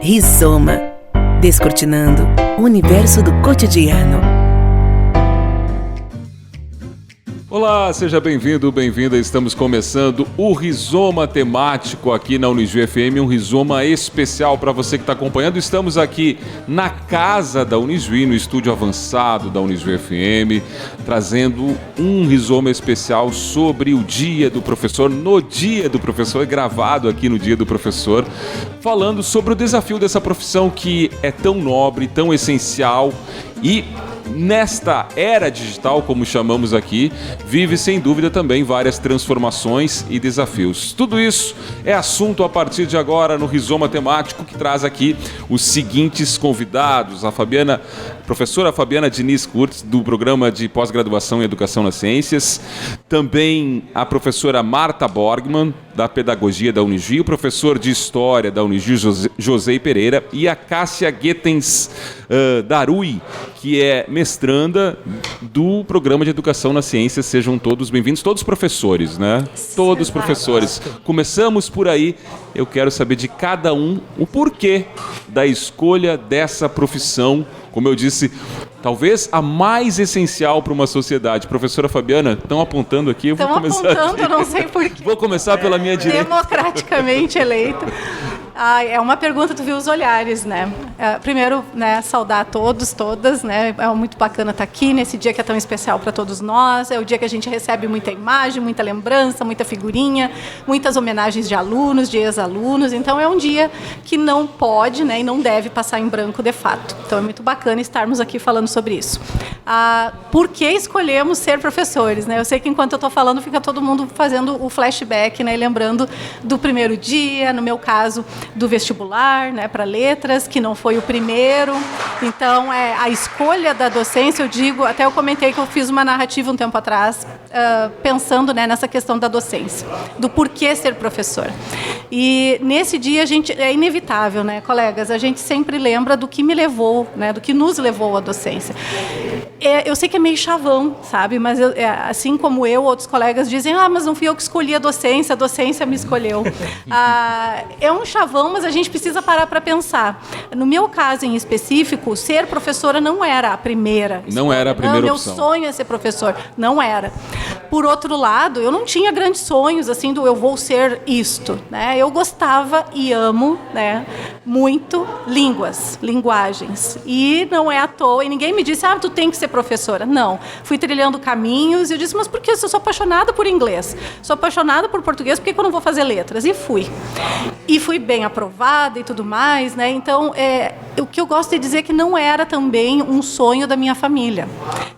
Rizoma, descortinando o universo do cotidiano. Olá, seja bem-vindo, bem-vinda. Estamos começando o Rizoma temático aqui na Unijuí FM, um Rizoma especial para você que está acompanhando. Estamos aqui na casa da Unijuí, no estúdio avançado da Unijuí FM, trazendo um Rizoma especial sobre o Dia do Professor, no Dia do Professor, gravado aqui no Dia do Professor, falando sobre o desafio dessa profissão que é tão nobre, tão essencial e nesta era digital, como chamamos aqui, vive sem dúvida também várias transformações e desafios. Tudo isso é assunto a partir de agora no Rizoma temático, que traz aqui os seguintes convidados: a professora Fabiana Diniz Kurtz, do programa de pós-graduação em Educação nas Ciências, também a professora Marta Borgman, da Pedagogia da Unijuí, o professor de História da Unijuí, José Pereira, e a Cássia Guetens Darui, que é mestranda do programa de Educação nas Ciências. Sejam todos bem-vindos, todos professores, né? Todos professores. Começamos por aí. Eu quero saber de cada um o porquê da escolha dessa profissão, como eu disse, talvez a mais essencial para uma sociedade. Professora Fabiana, estão apontando aqui, eu vou começar. Estão apontando, aqui. Não sei porquê. Vou começar pela minha direita. Democraticamente eleito. É uma pergunta, tu viu os olhares, né? Primeiro, né, saudar a todos, todas, né? É muito bacana estar aqui nesse dia que é tão especial para todos nós. É o dia que a gente recebe muita imagem, muita lembrança, muita figurinha, muitas homenagens de alunos, de ex-alunos. Então, é um dia que não pode, né, e não deve passar em branco de fato. Então, é muito bacana estarmos aqui falando sobre isso. Por que escolhemos ser professores, né? Eu sei que enquanto eu estou falando, fica todo mundo fazendo o flashback, né? Lembrando do primeiro dia, no meu caso, do vestibular, né, para letras, que não foi o primeiro. Então, a escolha da docência, eu digo, até eu comentei que eu fiz uma narrativa um tempo atrás, pensando, né, nessa questão da docência, do porquê ser professor. E nesse dia, é inevitável, né, colegas, a gente sempre lembra do que me levou, né, do que nos levou à docência. Eu sei que é meio chavão, sabe, mas assim como eu, outros colegas dizem, mas não fui eu que escolhi a docência me escolheu. É um chavão, mas a gente precisa parar para pensar. No meu caso em específico, ser professora não era a primeira escolha. Não era a primeira opção. Meu sonho é ser professor. Não era. Por outro lado, eu não tinha grandes sonhos, assim, do eu vou ser isto, né? Eu gostava e amo, né, muito linguagens. E não é à toa, e ninguém me disse, tu tem que ser professora. Não. Fui trilhando caminhos e eu disse, mas por que? Eu sou apaixonada por inglês. Sou apaixonada por português, por que eu não vou fazer letras? E fui. E fui bem aprovada e tudo mais, né? Então, o que eu gosto de dizer é que não era também um sonho da minha família.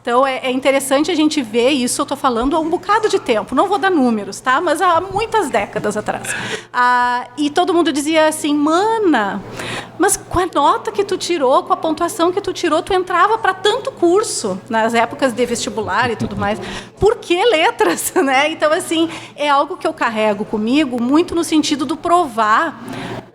Então, é interessante a gente ver isso. Eu estou falando há um bocado de tempo. Não vou dar números, tá? Mas há muitas décadas atrás. E todo mundo dizia assim, mana, mas com a nota que tu tirou, com a pontuação que tu tirou, tu entrava para tanto curso, nas épocas de vestibular e tudo mais. Por que letras, né? Então, assim, é algo que eu carrego comigo muito no sentido do provar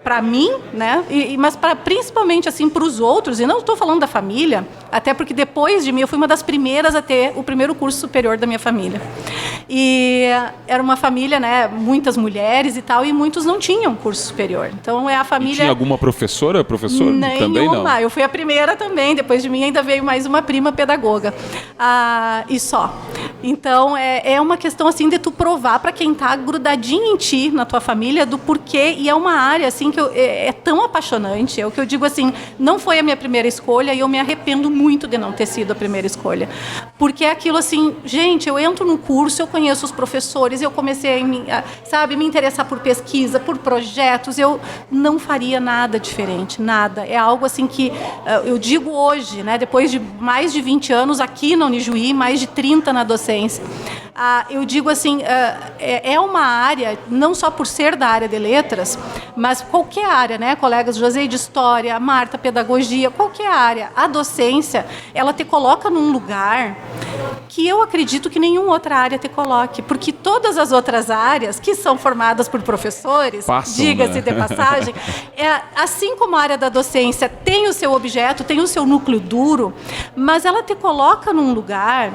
para mim, né? Mas principalmente assim para os outros, e não estou falando da família, até porque depois de mim eu fui uma das primeiras a ter o primeiro curso superior da minha família. E era uma família, né, muitas mulheres e tal, e muitos não tinham curso superior. Então é a família. E tinha alguma professor? Nenhuma. Também não. Eu fui a primeira também. Depois de mim ainda veio mais uma prima pedagoga. E só. Então é uma questão assim de tu provar para quem está grudadinho em ti, na tua família, do porquê. E é uma área assim que é tão apaixonante. É o que eu digo assim, não foi a minha primeira escolha e eu me arrependo muito de não ter sido a primeira escolha. Porque é aquilo assim, gente, eu entro no curso, eu conheço os professores, eu comecei a me interessar por pesquisa, por projetos, eu não faria nada diferente, nada. É algo assim que eu digo hoje, né, depois de mais de 20 anos aqui na Unijuí, mais de 30 na docência, eu digo assim, é uma área, não só por ser da área de letras, mas qualquer área, né, colegas, José de História, Marta, Pedagogia, qualquer área, a docência, ela te coloca num lugar que eu acredito que nenhuma outra área te coloque, porque todas as outras áreas que são formadas por professores, diga-se de passagem, assim como a área da docência tem o seu objeto, tem o seu núcleo duro, mas ela te coloca num lugar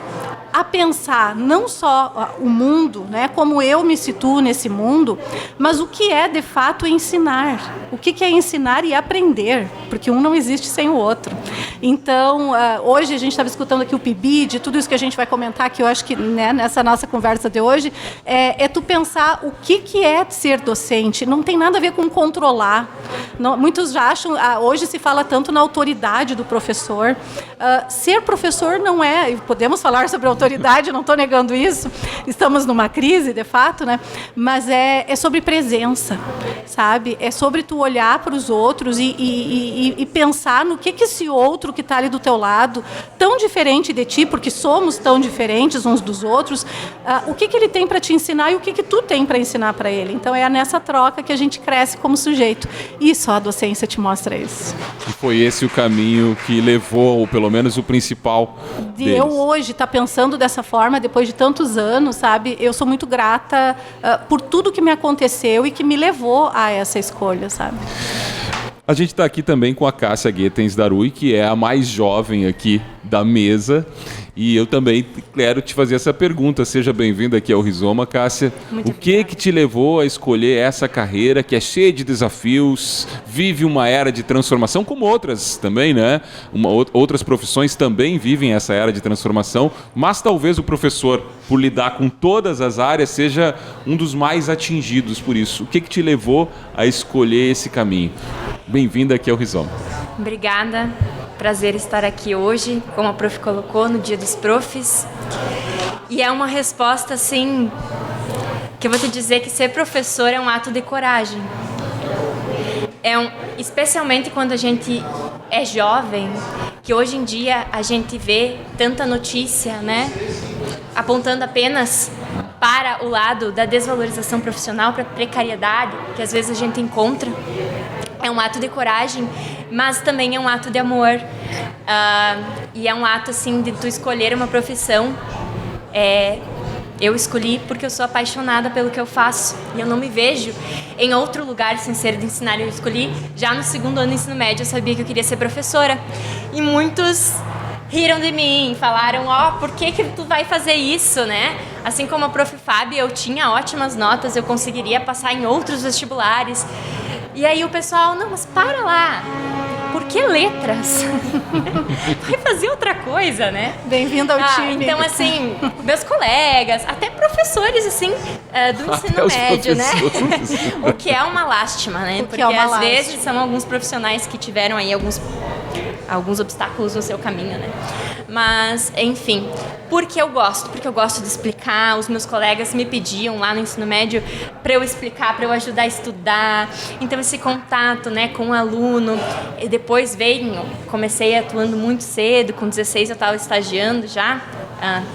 a pensar não só o mundo, né, como eu me situo nesse mundo, mas o que é de fato ensinar. O que é ensinar e aprender, porque um não existe sem o outro. Então, hoje a gente estava escutando aqui o PIBID, tudo isso que a gente vai comentar, que eu acho que, né, nessa nossa conversa de hoje, é tu pensar o que é ser docente. Não tem nada a ver com controlar. Não, muitos já acham, hoje se fala tanto na autoridade do professor. Ser professor não é, podemos falar sobre autoridade, não estou negando isso, estamos numa crise, de fato, né? Mas é sobre presença, sabe? É sobre tu olhar para os outros e pensar no que esse outro que está ali do teu lado, tão diferente de ti, porque somos tão diferentes uns dos outros, o que ele tem para te ensinar e o que tu tem para ensinar para ele. Então é nessa troca que a gente cresce como sujeito. E só a docência te mostra isso. E foi esse o caminho que levou, ou pelo menos o principal deles. Eu hoje estar pensando dessa forma, depois de tantos anos, sabe? Eu sou muito grata por tudo que me aconteceu e que me levou a essa escolha, sabe? A gente está aqui também com a Cássia Guetens Darui, que é a mais jovem aqui da mesa. E eu também quero te fazer essa pergunta. Seja bem-vinda aqui ao Rizoma, Cássia. Muito o que te levou a escolher essa carreira que é cheia de desafios, vive uma era de transformação, como outras também, né? Outras profissões também vivem essa era de transformação, mas talvez o professor, por lidar com todas as áreas, seja um dos mais atingidos por isso. O que te levou a escolher esse caminho? Bem-vinda aqui ao Rizoma. Obrigada. Prazer estar aqui hoje, como a prof colocou, no Dia dos Profs. E é uma resposta, assim, que eu vou te dizer que ser professor é um ato de coragem. Especialmente quando a gente é jovem, que hoje em dia a gente vê tanta notícia, né, apontando apenas para o lado da desvalorização profissional, para a precariedade, que às vezes a gente encontra. É um ato de coragem, mas também é um ato de amor. E é um ato, assim, de tu escolher uma profissão. Eu escolhi porque eu sou apaixonada pelo que eu faço. E eu não me vejo em outro lugar sem ser de ensinar. Eu escolhi já no 2º ano do ensino médio, eu sabia que eu queria ser professora. E muitos riram de mim, falaram, por que tu vai fazer isso, né? Assim como a prof. Fábio, eu tinha ótimas notas, eu conseguiria passar em outros vestibulares. E aí o pessoal, não, mas para lá, por que letras? Vai fazer outra coisa, né? Bem-vindo ao time. Então, assim, meus colegas, até professores, assim, do ensino médio, né? O que é uma lástima, né? Porque às vezes são alguns profissionais que tiveram aí alguns obstáculos no seu caminho, né? Mas, enfim, porque eu gosto de explicar. Os meus colegas me pediam lá no ensino médio para eu explicar, para eu ajudar a estudar. Então, esse contato, né, com o aluno. E depois comecei atuando muito cedo, com 16 eu estava estagiando já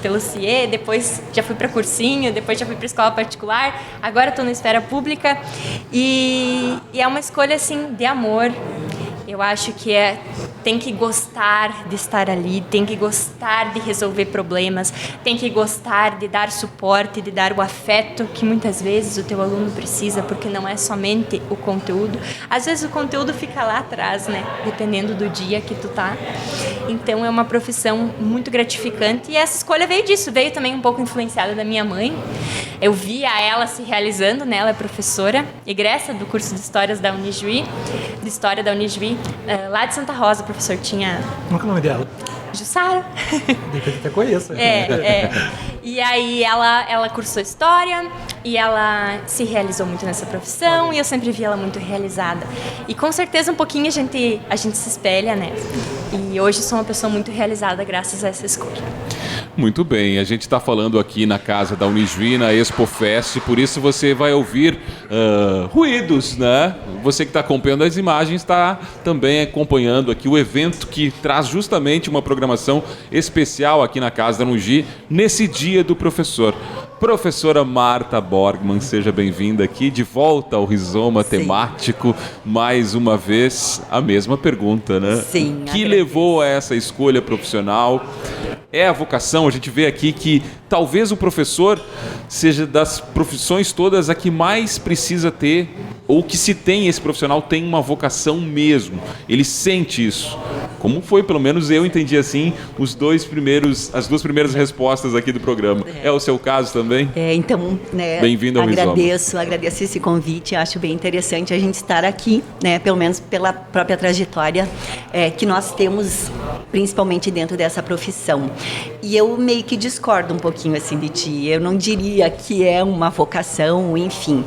pelo CIE, depois já fui para cursinho, depois já fui para escola particular, agora estou na esfera pública. E é uma escolha, assim, de amor. Eu acho que tem que gostar de estar ali, tem que gostar de resolver problemas, tem que gostar de dar suporte, de dar o afeto que muitas vezes o teu aluno precisa, porque não é somente o conteúdo. Às vezes o conteúdo fica lá atrás, né? Dependendo do dia que tu tá. Então é uma profissão muito gratificante e essa escolha veio disso, veio também um pouco influenciada da minha mãe. Eu via ela se realizando, né? Ela é professora, egressa do curso de História da Unijuí, lá de Santa Rosa, o professor tinha... Qual é o nome dela? Jussara. Depois até conheço. E aí ela cursou História e ela se realizou muito nessa profissão e eu sempre vi ela muito realizada. E com certeza um pouquinho a gente se espelha, né? E hoje sou uma pessoa muito realizada graças a essa escolha. Muito bem, a gente está falando aqui na casa da Unijuí, na ExpoFest, por isso você vai ouvir ruídos, né? Você que está acompanhando as imagens está também acompanhando aqui o evento que traz justamente uma programação especial aqui na casa da Unijuí, nesse Dia do Professor. Professora Marta Borgman, seja bem-vinda aqui, de volta ao Rizoma Temático, mais uma vez a mesma pergunta, né? Sim. O que levou a essa escolha profissional? é a vocação. A gente vê aqui que talvez o professor seja das profissões todas a que mais precisa ter, ou que se tem esse profissional tem uma vocação mesmo. Ele sente isso. Como foi, pelo menos eu entendi assim, as duas primeiras respostas aqui do programa. É o seu caso também? Então, né, bem-vindo ao Rizoma. Agradeço esse convite, acho bem interessante a gente estar aqui, né, pelo menos pela própria trajetória que nós temos, principalmente dentro dessa profissão. E eu meio que discordo um pouquinho assim de ti, eu não diria que é uma vocação, enfim.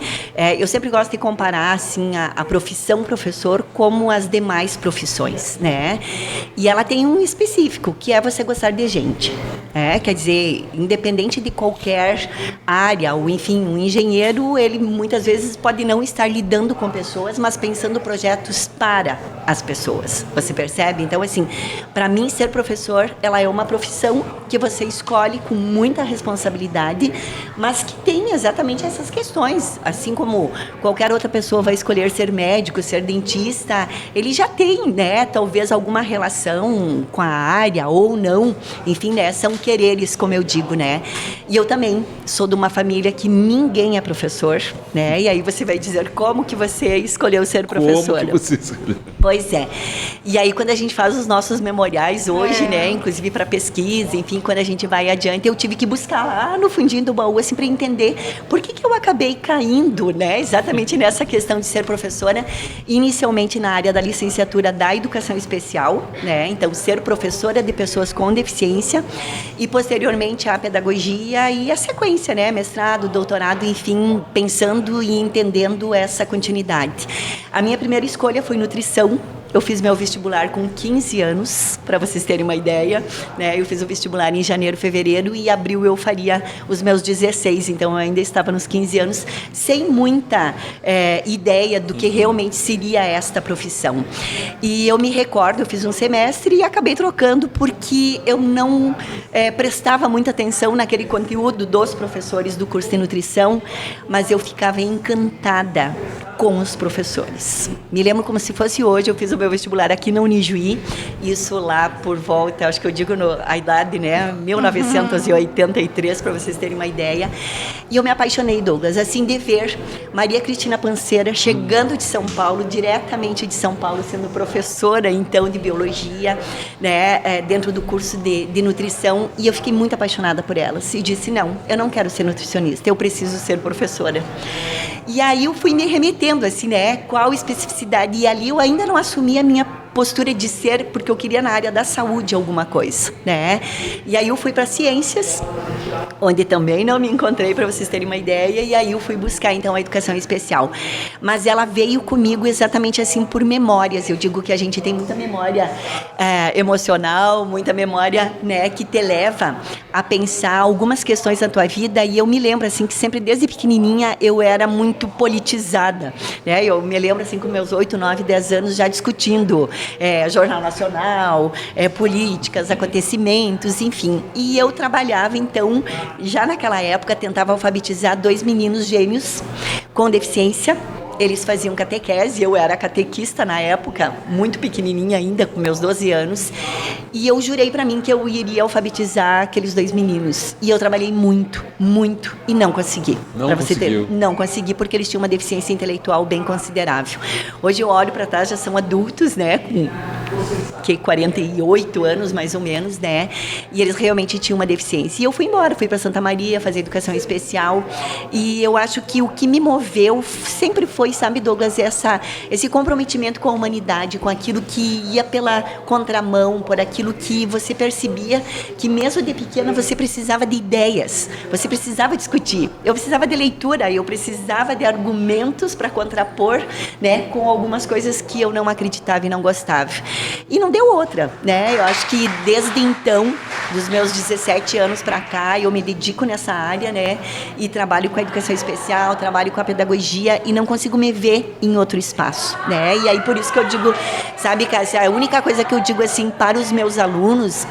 Eu sempre gosto de comparar assim, a profissão professor como as demais profissões, né? E ela tem um específico, que é você gostar de gente. Quer dizer, independente de qualquer área, ou enfim, um engenheiro, ele muitas vezes pode não estar lidando com pessoas, mas pensando projetos para as pessoas. Você percebe? Então, assim, para mim, ser professor, ela é uma profissão que você escolhe com muita responsabilidade, mas que tem exatamente essas questões. Assim como qualquer outra pessoa vai escolher ser médico, ser dentista, ele já tem, né, talvez alguma relação com a área ou não. Enfim, né, são quereres, como eu digo, né? E eu também sou de uma família que ninguém é professor, né? E aí você vai dizer como que você escolheu ser professora. Como que você escolheu? Pois é. E aí quando a gente faz os nossos memoriais hoje, né, inclusive para pesquisa, enfim, quando a gente vai adiante, eu tive que buscar lá no fundinho do baú, assim, para entender por que eu acabei caindo, né, exatamente nessa questão de ser professora, inicialmente na área da licenciatura da educação especial, né, então ser professora de pessoas com deficiência, e posteriormente a pedagogia e a sequência, né, mestrado, doutorado, enfim, pensando e entendendo essa continuidade. A minha primeira escolha foi nutrição. Eu fiz meu vestibular com 15 anos, para vocês terem uma ideia, né? Eu fiz o vestibular em janeiro, fevereiro, e abril eu faria os meus 16, então eu ainda estava nos 15 anos, sem muita ideia do que realmente seria esta profissão. E eu me recordo, eu fiz um semestre e acabei trocando porque eu não prestava muita atenção naquele conteúdo dos professores do curso de nutrição, mas eu ficava encantada com os professores. Me lembro como se fosse hoje, eu fiz o meu vestibular aqui na Unijuí, isso lá por volta, acho que eu digo a idade, né, 1983, para vocês terem uma ideia. E eu me apaixonei, Douglas, assim, de ver Maria Cristina Panceira chegando de São Paulo, diretamente de São Paulo, sendo professora, então, de biologia, né, dentro do curso de nutrição, e eu fiquei muito apaixonada por elas. E disse, não, eu não quero ser nutricionista, eu preciso ser professora. E aí eu fui me remetendo, assim, né, qual especificidade, e ali eu ainda não assumi a minha postura de ser, porque eu queria na área da saúde alguma coisa, né? E aí eu fui para ciências, onde também não me encontrei, para vocês terem uma ideia, e aí eu fui buscar então a educação especial. Mas ela veio comigo exatamente assim por memórias. Eu digo que a gente tem muita memória emocional, muita memória, né, que te leva a pensar algumas questões na tua vida, e eu me lembro assim que sempre desde pequenininha eu era muito politizada, né? Eu me lembro assim com meus 8, 9, 10 anos já discutindo Jornal Nacional, políticas, acontecimentos, enfim. E eu trabalhava, então, já naquela época, tentava alfabetizar 2 meninos gêmeos com deficiência. Eles faziam catequese, eu era catequista na época, muito pequenininha ainda, com meus 12 anos, e eu jurei para mim que eu iria alfabetizar aqueles 2 meninos. E eu trabalhei muito, muito, e não consegui. Não consegui, porque eles tinham uma deficiência intelectual bem considerável. Hoje eu olho para trás, já são adultos, né, com 48 anos, mais ou menos, né, e eles realmente tinham uma deficiência. E eu fui embora, fui para Santa Maria fazer educação especial, e eu acho que o que me moveu sempre foi, sabe, Douglas, esse comprometimento com a humanidade, com aquilo que ia pela contramão, por aquilo que você percebia que mesmo de pequena você precisava de ideias, você precisava discutir, eu precisava de leitura, eu precisava de argumentos para contrapor, né, com algumas coisas que eu não acreditava e não gostava. E não deu outra, né? Eu acho que desde então, dos meus 17 anos para cá, eu me dedico nessa área, né, e trabalho com a educação especial, trabalho com a pedagogia e não consigo me ver em outro espaço, né? E aí por isso que eu digo, sabe, Cássia, a única coisa que eu digo assim para os meus alunos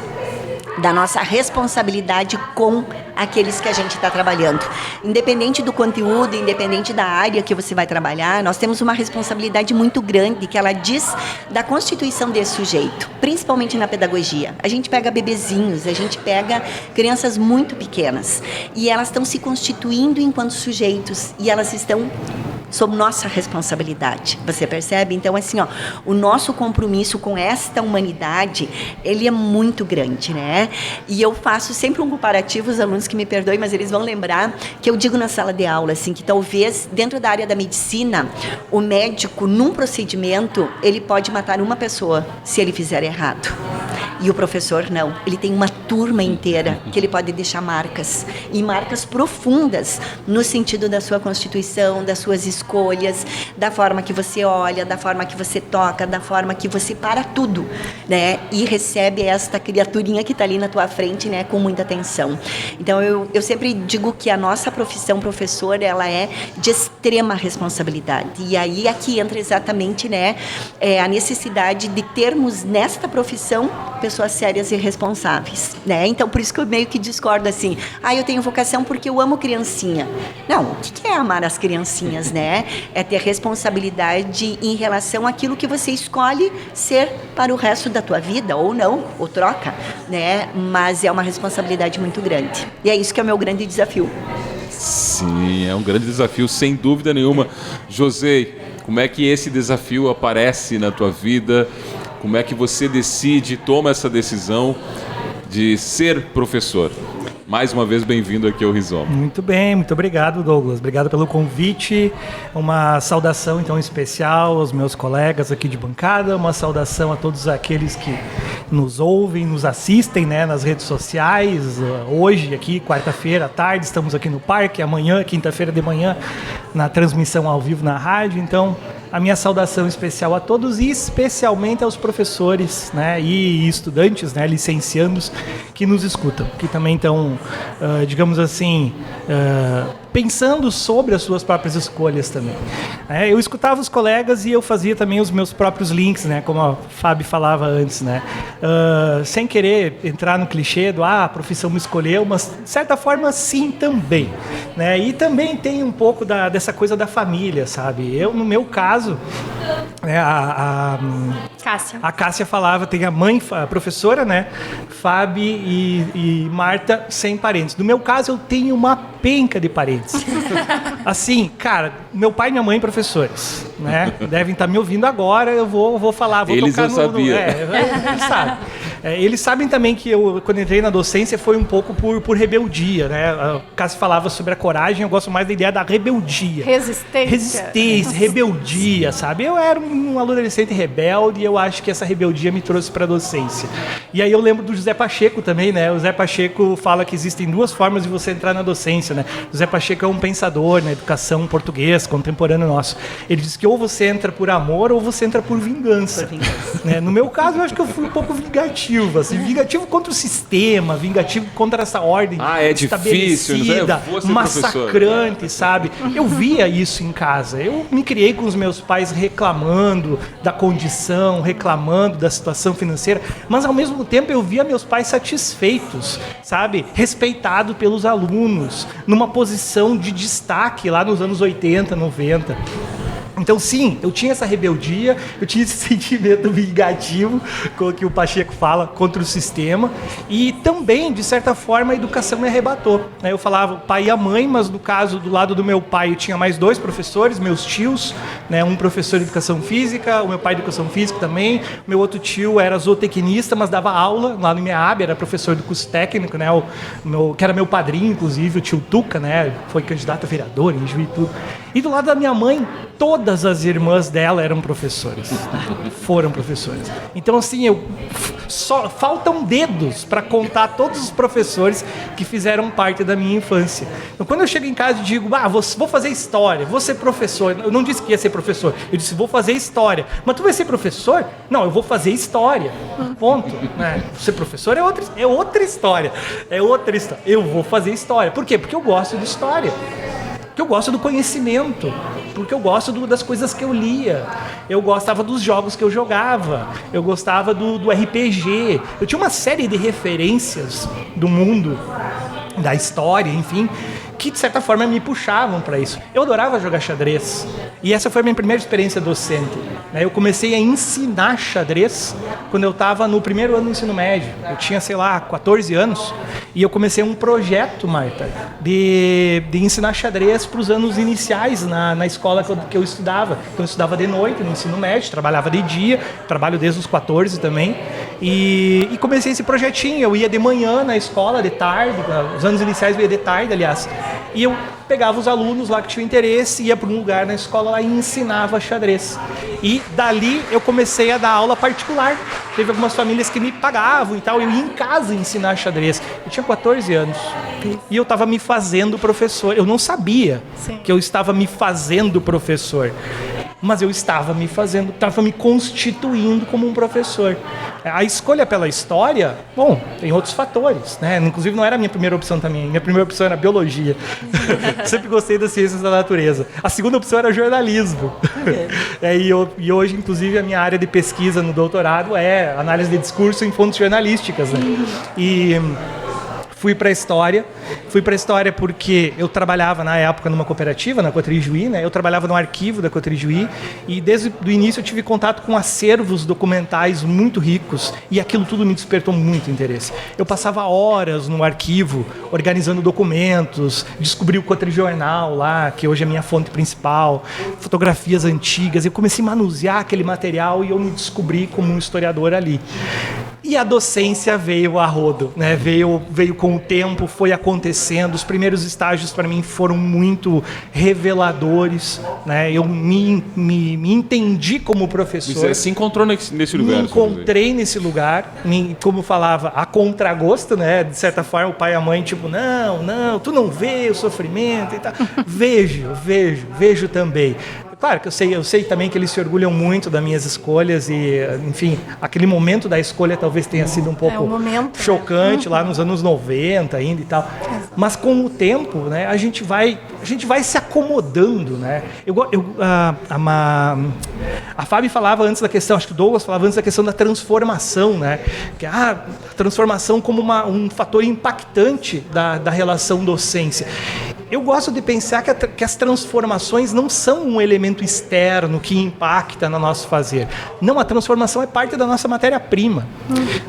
da nossa responsabilidade com aqueles que a gente está trabalhando. Independente do conteúdo, independente da área que você vai trabalhar, nós temos uma responsabilidade muito grande que ela diz da constituição desse sujeito, principalmente na pedagogia. A gente pega bebezinhos, a gente pega crianças muito pequenas e elas estão se constituindo enquanto sujeitos e elas estão sob nossa responsabilidade, você percebe? Então, assim, ó, o nosso compromisso com esta humanidade, ele é muito grande, né? E eu faço sempre um comparativo, os alunos que me perdoem, mas eles vão lembrar que eu digo na sala de aula, assim, que talvez dentro da área da medicina, o médico, num procedimento, ele pode matar uma pessoa se ele fizer errado. E o professor não, ele tem uma turma inteira que ele pode deixar marcas, e marcas profundas no sentido da sua constituição, das suas escolhas, da forma que você olha, da forma que você toca, da forma que você para tudo, né? E recebe esta criaturinha que está ali na tua frente, né? Com muita atenção. Então, eu sempre digo que a nossa profissão professor, ela é de extrema responsabilidade. E aí, aqui entra exatamente, né? A necessidade de termos nesta profissão pessoas sérias e responsáveis, né? Então, por isso que eu meio que discordo assim, eu tenho vocação porque eu amo criancinha. Não, o que é amar as criancinhas, né? É ter responsabilidade em relação àquilo que você escolhe ser para o resto da tua vida, ou não, ou troca, né? Mas é uma responsabilidade muito grande. E é isso que é o meu grande desafio. Sim, é um grande desafio, sem dúvida nenhuma. José, como é que esse desafio aparece na tua vida? Como é que você decide, toma essa decisão de ser professor? Mais uma vez, bem-vindo aqui ao Rizoma. Muito bem, muito obrigado, Douglas. Obrigado pelo convite. Uma saudação, então, especial aos meus colegas aqui de bancada. Uma saudação a todos aqueles que nos ouvem, nos assistem, né, nas redes sociais. Hoje, aqui, quarta-feira à tarde, estamos aqui no parque. Amanhã, quinta-feira de manhã, na transmissão ao vivo na rádio. Então, a minha saudação especial a todos e especialmente aos professores, né, e estudantes, né, licenciandos que nos escutam, que também estão, digamos assim, pensando sobre as suas próprias escolhas também. Eu escutava os colegas e eu fazia também os meus próprios links, né, como a Fábio falava antes, né, sem querer entrar no clichê do a profissão me escolheu, mas de certa forma sim também, né, e também tem um pouco dessa coisa da família, sabe? Eu, no meu caso, né, a Cássia falava, tem a mãe, a professora, né, Fábio e Marta, sem parentes. No meu caso, eu tenho uma penca de parentes. Assim, cara, meu pai e minha mãe professores, né? Devem estar me ouvindo agora, eu vou falar, vou eles tocar no... Eles sabem. Eles sabem também que eu, quando entrei na docência, foi um pouco por rebeldia, né? A Cássia falava sobre a coragem, eu gosto mais da ideia da rebeldia. Resistência, rebeldia, sabe? Eu era um adolescente rebelde e eu acho que essa rebeldia me trouxe para a docência. E aí eu lembro do José Pacheco também, né? O José Pacheco fala que existem duas formas de você entrar na docência, né? O José Pacheco é um pensador na educação português, contemporâneo nosso. Ele diz que ou você entra por amor ou você entra por vingança. Né? No meu caso, eu acho que eu fui um pouco vingativo, assim, vingativo contra o sistema, vingativo contra essa ordem estabelecida, massacrante, sabe? Eu via isso em casa. Eu me criei com os meus pais reclamando da condição, reclamando da situação financeira, mas ao mesmo tempo eu via meus pais satisfeitos, sabe? Respeitados pelos alunos, numa posição de destaque lá nos anos 80, 90. Então, sim, eu tinha essa rebeldia, eu tinha esse sentimento vingativo, que o Pacheco fala, contra o sistema, e também, de certa forma, a educação me arrebatou. Eu falava o pai e a mãe, mas no caso, do lado do meu pai, eu tinha mais dois professores, meus tios, né, um professor de educação física, o meu pai de educação física também, meu outro tio era zootecnista, mas dava aula lá no IMEAB, era professor de curso técnico, né, que era meu padrinho, inclusive, o tio Tuca, né, foi candidato a vereador em Juiz e tudo. E do lado da minha mãe, todas as irmãs dela eram professoras, foram professoras. Então, assim, só faltam dedos para contar todos os professores que fizeram parte da minha infância. Então, quando eu chego em casa e digo, vou fazer história, vou ser professor. Eu não disse que ia ser professor, eu disse, vou fazer história. Mas tu vai ser professor? Não, eu vou fazer história. Ponto. Né? Ser professor é outra história. É outra história. Eu vou fazer história. Por quê? Porque eu gosto de história. Que eu gosto do conhecimento, porque eu gosto das coisas que eu lia. Eu gostava dos jogos que eu jogava. Eu gostava do RPG. Eu tinha uma série de referências do mundo, da história, enfim, que de certa forma me puxavam para isso. Eu adorava jogar xadrez e essa foi a minha primeira experiência docente. Eu comecei a ensinar xadrez quando eu estava no primeiro ano do ensino médio. Eu tinha, 14 anos e eu comecei um projeto, Marta, de ensinar xadrez para os anos iniciais na escola que eu estudava. Então eu estudava de noite no ensino médio, trabalhava de dia, trabalho desde os 14 também. E comecei esse projetinho. Eu ia de manhã na escola, de tarde, os anos iniciais eu ia de tarde, aliás. E eu pegava os alunos lá que tinham interesse, ia para um lugar na escola lá e ensinava xadrez. E dali eu comecei a dar aula particular. Teve algumas famílias que me pagavam e tal, eu ia em casa ensinar xadrez. Eu tinha 14 anos e eu estava me fazendo professor. Eu não sabia que eu estava me fazendo professor, mas eu estava me constituindo como um professor. A escolha pela história, bom, tem outros fatores, né? Inclusive não era a minha primeira opção também. Minha primeira opção era biologia. Sempre gostei das ciências da natureza. A segunda opção era jornalismo. E hoje, inclusive, a minha área de pesquisa no doutorado é análise de discurso em fontes jornalísticas, né? E fui para a história porque eu trabalhava na época numa cooperativa, na Cotrijuí, né? Eu trabalhava no arquivo da Cotrijuí e desde o início eu tive contato com acervos documentais muito ricos e aquilo tudo me despertou muito interesse. Eu passava horas no arquivo organizando documentos, descobri o Cotrijornal lá, que hoje é a minha fonte principal, fotografias antigas. Eu comecei a manusear aquele material e eu me descobri como um historiador ali. E a docência veio a rodo, né? Veio com o tempo, foi acontecendo. Os primeiros estágios para mim foram muito reveladores, né? Eu me entendi como professor. Você se encontrou nesse universo? Me encontrei nesse lugar, como falava, a contragosto, né? De certa forma, o pai e a mãe, tipo, não, tu não vê o sofrimento e tal. Vejo também. Claro que eu sei também que eles se orgulham muito das minhas escolhas e, enfim, aquele momento da escolha talvez tenha sido um pouco chocante, lá nos anos 90 ainda e tal. Mas com o tempo, né, a gente vai se acomodando, né? A Fábio falava antes da questão, acho que o Douglas falava antes da questão da transformação, né? Que a transformação como um fator impactante da relação docência. Eu gosto de pensar que as transformações não são um elemento externo que impacta no nosso fazer. Não, a transformação é parte da nossa matéria-prima.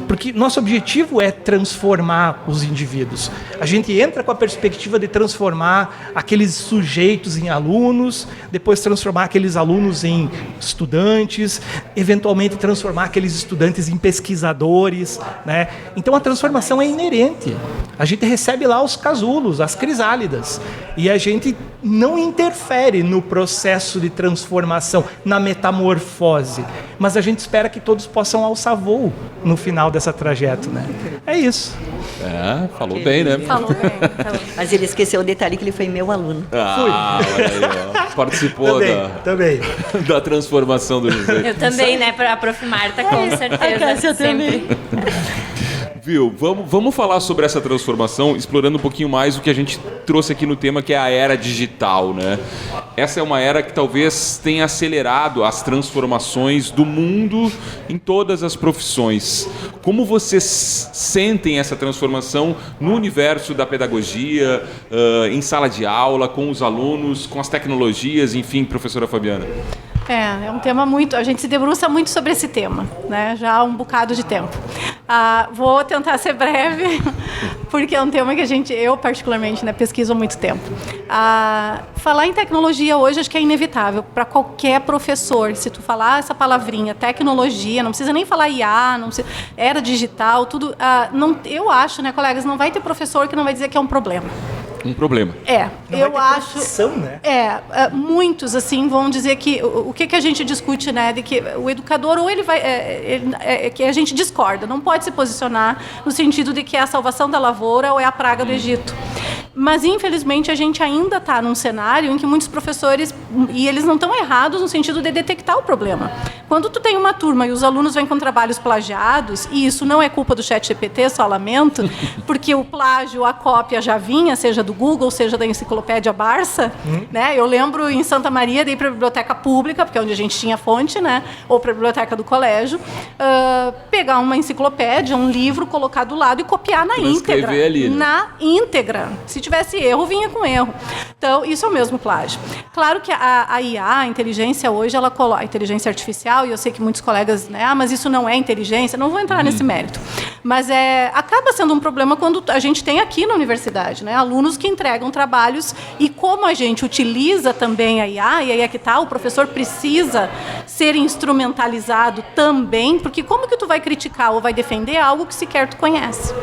Porque nosso objetivo é transformar os indivíduos. A gente entra com a perspectiva de transformar aqueles sujeitos em alunos, depois transformar aqueles alunos em estudantes, eventualmente transformar aqueles estudantes em pesquisadores, né? Então a transformação é inerente. A gente recebe lá os casulos, as crisálidas. E a gente não interfere no processo de transformação, na metamorfose. Mas a gente espera que todos possam alçar voo no final dessa trajeto, né? É isso. Falou bem, né? Falou bem. Mas ele esqueceu o detalhe que ele foi meu aluno. Olha aí, ó. Participou também. Da transformação do José. Eu também, né? A Prof. Marta, com certeza. Sempre. Viu? Vamos falar sobre essa transformação, explorando um pouquinho mais o que a gente trouxe aqui no tema, que é a era digital, né? Essa é uma era que talvez tenha acelerado as transformações do mundo em todas as profissões. Como vocês sentem essa transformação no universo da pedagogia, em sala de aula, com os alunos, com as tecnologias, enfim, professora Fabiana? É um tema muito... A gente se debruça muito sobre esse tema, né? Já há um bocado de tempo. Vou tentar ser breve, porque é um tema que eu particularmente, né, pesquiso há muito tempo. Falar em tecnologia hoje acho que é inevitável para qualquer professor. Se tu falar essa palavrinha, tecnologia, não precisa nem falar IA, não precisa, era digital, tudo... eu acho, né, colegas, não vai ter professor que não vai dizer que é um problema. Um problema. Eu acho. Profissão, né? Muitos assim vão dizer que o que a gente discute, né, de que o educador ou ele vai, que a gente discorda, não pode se posicionar no sentido de que é a salvação da lavoura ou é a praga do Egito. Mas, infelizmente, a gente ainda está num cenário em que muitos professores, e eles não estão errados no sentido de detectar o problema, Quando tu tem uma turma e os alunos vêm com trabalhos plagiados, e isso não é culpa do ChatGPT, só lamento, porque o plágio, a cópia já vinha, seja do Google, seja da Enciclopédia Barça, né? Eu lembro em Santa Maria de ir para a biblioteca pública, porque é onde a gente tinha fonte, né? Ou para a biblioteca do colégio, pegar uma enciclopédia, um livro, colocar do lado e copiar na íntegra. Ali, né? Na íntegra. Se tivesse erro, vinha com erro. Então, isso é o mesmo plágio. Claro que a IA, a inteligência hoje, ela coloca a inteligência artificial, e eu sei que muitos colegas, né, mas isso não é inteligência, não vou entrar nesse mérito. Mas acaba sendo um problema quando a gente tem aqui na universidade, né, alunos que entregam trabalhos, e como a gente utiliza também a IA, e aí é que tá, o professor precisa ser instrumentalizado também, porque como que tu vai criticar ou vai defender algo que sequer tu conhece?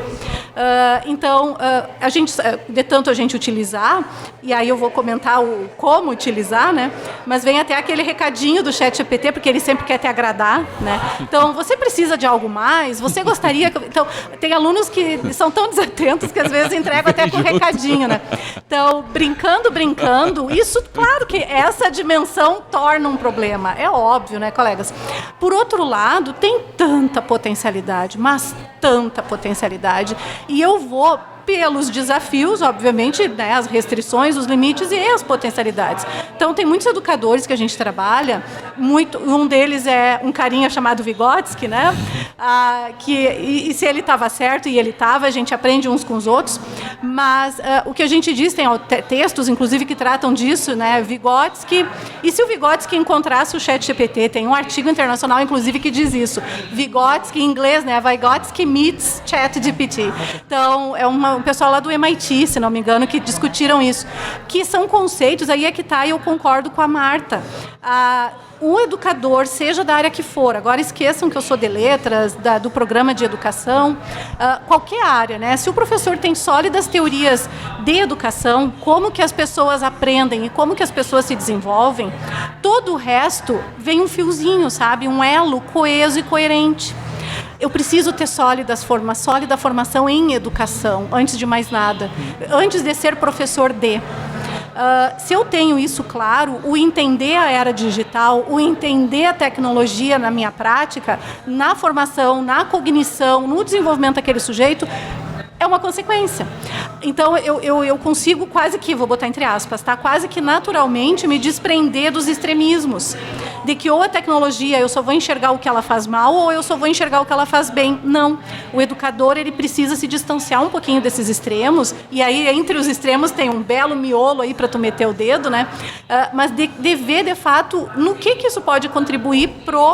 Então, a gente, de tanto a gente utilizar, e aí eu vou comentar o como utilizar, né? Mas vem até aquele recadinho do ChatGPT, porque ele sempre quer te agradar, né? Então, você precisa de algo mais? Você gostaria... Então, tem alunos que são tão desatentos que às vezes entregam até com recadinho, né? Então, brincando, isso, claro que essa dimensão torna um problema. É óbvio, né, colegas? Por outro lado, tem tanta potencialidade, mas tanta potencialidade, e eu vou pelos desafios, obviamente, né, as restrições, os limites e as potencialidades. Então, tem muitos educadores que a gente trabalha, um deles é um carinha chamado Vygotsky, né? E se ele estava certo, e ele estava, a gente aprende uns com os outros, mas o que a gente diz, tem textos, inclusive, que tratam disso, né? Vygotsky, e se o Vygotsky encontrasse o ChatGPT, tem um artigo internacional, inclusive, que diz isso, Vygotsky, em inglês, né? Vygotsky meets ChatGPT. Então, é um pessoal lá do MIT, se não me engano, que discutiram isso, que são conceitos, aí é que está, e eu concordo com a Marta. O educador, seja da área que for, agora esqueçam que eu sou de letras, do programa de educação, qualquer área, né? Se o professor tem sólidas teorias de educação, como que as pessoas aprendem e como que as pessoas se desenvolvem, todo o resto vem um fiozinho, sabe? Um elo coeso e coerente. Eu preciso ter sólida formação em educação, antes de mais nada, antes de ser professor de. Se eu tenho isso claro, o entender a era digital, o entender a tecnologia na minha prática, na formação, na cognição, no desenvolvimento daquele sujeito, é uma consequência. Então, eu consigo quase que, vou botar entre aspas, tá? Quase que naturalmente me desprender dos extremismos. De que ou a tecnologia, eu só vou enxergar o que ela faz mal, ou eu só vou enxergar o que ela faz bem. Não. O educador, ele precisa se distanciar um pouquinho desses extremos, e aí, entre os extremos, tem um belo miolo aí para tu meter o dedo, né? Mas de ver, de fato, no que isso pode contribuir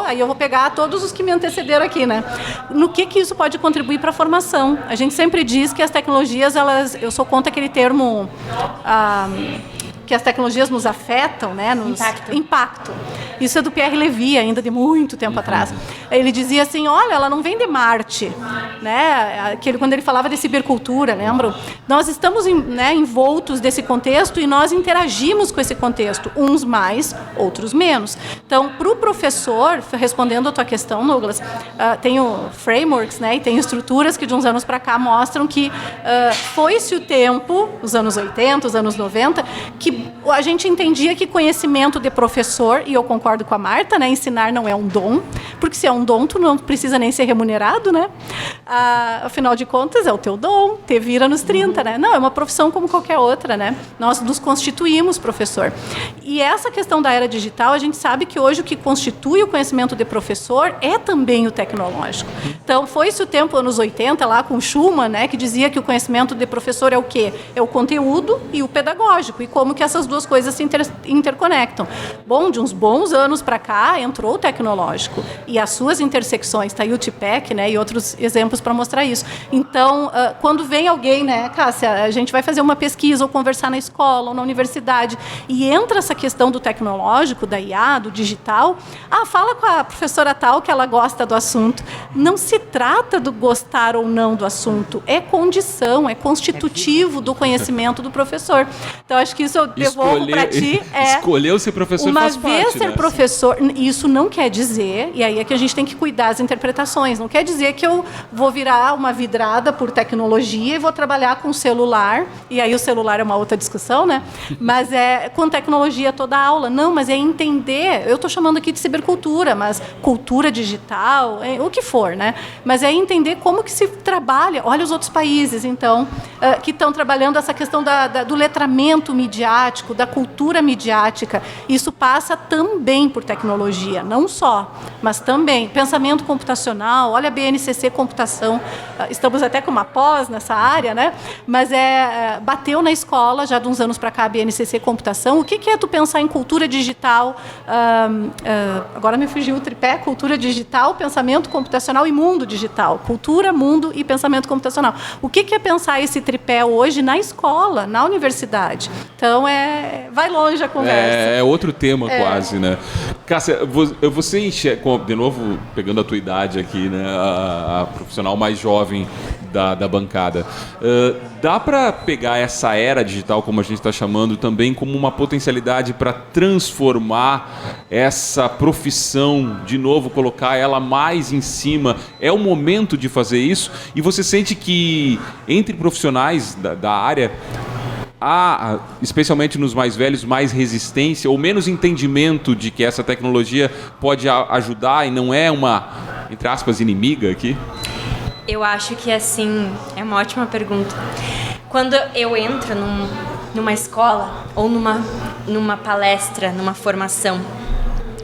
aí eu vou pegar todos os que me antecederam aqui, né? No que isso pode contribuir para a formação. A gente sempre diz que as tecnologias, eu sou contra aquele termo... que as tecnologias nos afetam, né? Impacto. Isso é do Pierre Levy, ainda de muito tempo atrás. Ele dizia assim, olha, ela não vem de Marte, né? Quando ele falava de cibercultura, lembram? Nós estamos envoltos desse contexto e nós interagimos com esse contexto, uns mais, outros menos. Então, para o professor, respondendo a tua questão, Douglas, tem frameworks, né? E tem estruturas que de uns anos para cá mostram que foi-se o tempo, os anos 80, os anos 90, que a gente entendia que conhecimento de professor, e eu concordo com a Marta, né? Ensinar não é um dom, porque se é um dom, tu não precisa nem ser remunerado, né? Afinal de contas, é o teu dom, te vira nos 30, né? Não, é uma profissão como qualquer outra, né? Nós nos constituímos professor. E essa questão da era digital, a gente sabe que hoje o que constitui o conhecimento de professor é também o tecnológico. Então, foi-se o tempo, anos 80, lá com Schumann, né? Que dizia que o conhecimento de professor é o quê? É o conteúdo e o pedagógico, e como que essas duas coisas se interconectam. Bom, de uns bons anos para cá, entrou o tecnológico e as suas intersecções, está aí o TPEC, né, e outros exemplos para mostrar isso. Então, quando vem alguém, né, Cássia, a gente vai fazer uma pesquisa ou conversar na escola ou na universidade e entra essa questão do tecnológico, da IA, do digital, fala com a professora tal que ela gosta do assunto. não se trata do gostar ou não do assunto, é condição, é constitutivo do conhecimento do professor. Então, acho que isso eu devolvo para ti. Escolheu ser professor faz parte. Uma vez ser professor, isso não quer dizer, e aí é que a gente tem que cuidar das interpretações, não quer dizer que eu vou virar uma vidrada por tecnologia e vou trabalhar com celular, e aí o celular é uma outra discussão, né? Mas é com tecnologia toda a aula. Não, mas é entender, eu estou chamando aqui de cibercultura, mas cultura digital, o que for, né? Mas é entender como que se trabalha. Olha os outros países, então, que estão trabalhando essa questão do letramento midiático, da cultura midiática. Isso passa também por tecnologia, não só, mas também. Pensamento computacional, olha a BNCC Computação, estamos até com uma pós nessa área, né? Mas bateu na escola, já de uns anos para cá, a BNCC Computação. O que é tu pensar em cultura digital? Agora me fugiu o tripé: cultura digital, pensamento computacional e mundo digital. Cultura, mundo e pensamento computacional. O que é pensar esse tripé hoje na escola, na universidade? Então, vai longe a conversa. É outro tema quase, né? Cássia, você enxerga, de novo, pegando a tua idade aqui, né? A profissional mais jovem da bancada. Dá para pegar essa era digital, como a gente está chamando, também como uma potencialidade para transformar essa profissão, de novo, colocar ela mais em cima? É o momento de fazer isso? E você sente que entre profissionais da área há, especialmente nos mais velhos, mais resistência ou menos entendimento de que essa tecnologia pode ajudar e não é uma, entre aspas, inimiga aqui? Eu acho que, assim, é uma ótima pergunta. Quando eu entro numa escola ou numa palestra, numa formação,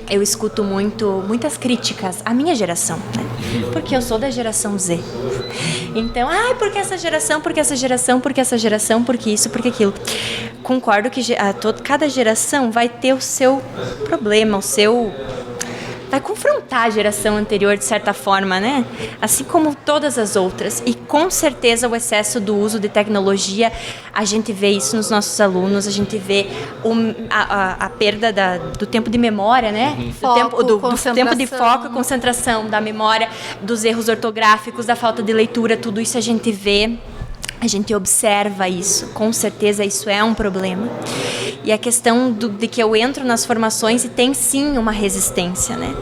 eu escuto muitas críticas à minha geração, né? Porque eu sou da geração Z. Então, porque essa geração, porque essa geração, porque essa geração, porque isso, porque aquilo. Concordo que cada geração vai ter o seu problema, vai confrontar a geração anterior de certa forma, né? Assim como todas as outras. E com certeza o excesso do uso de tecnologia, a gente vê isso nos nossos alunos, a gente vê a perda do tempo de memória, né? Do tempo de foco, concentração, da memória, dos erros ortográficos, da falta de leitura, tudo isso a gente vê. A gente observa isso, com certeza isso é um problema. E a questão de que eu entro nas formações e tem sim uma resistência, né?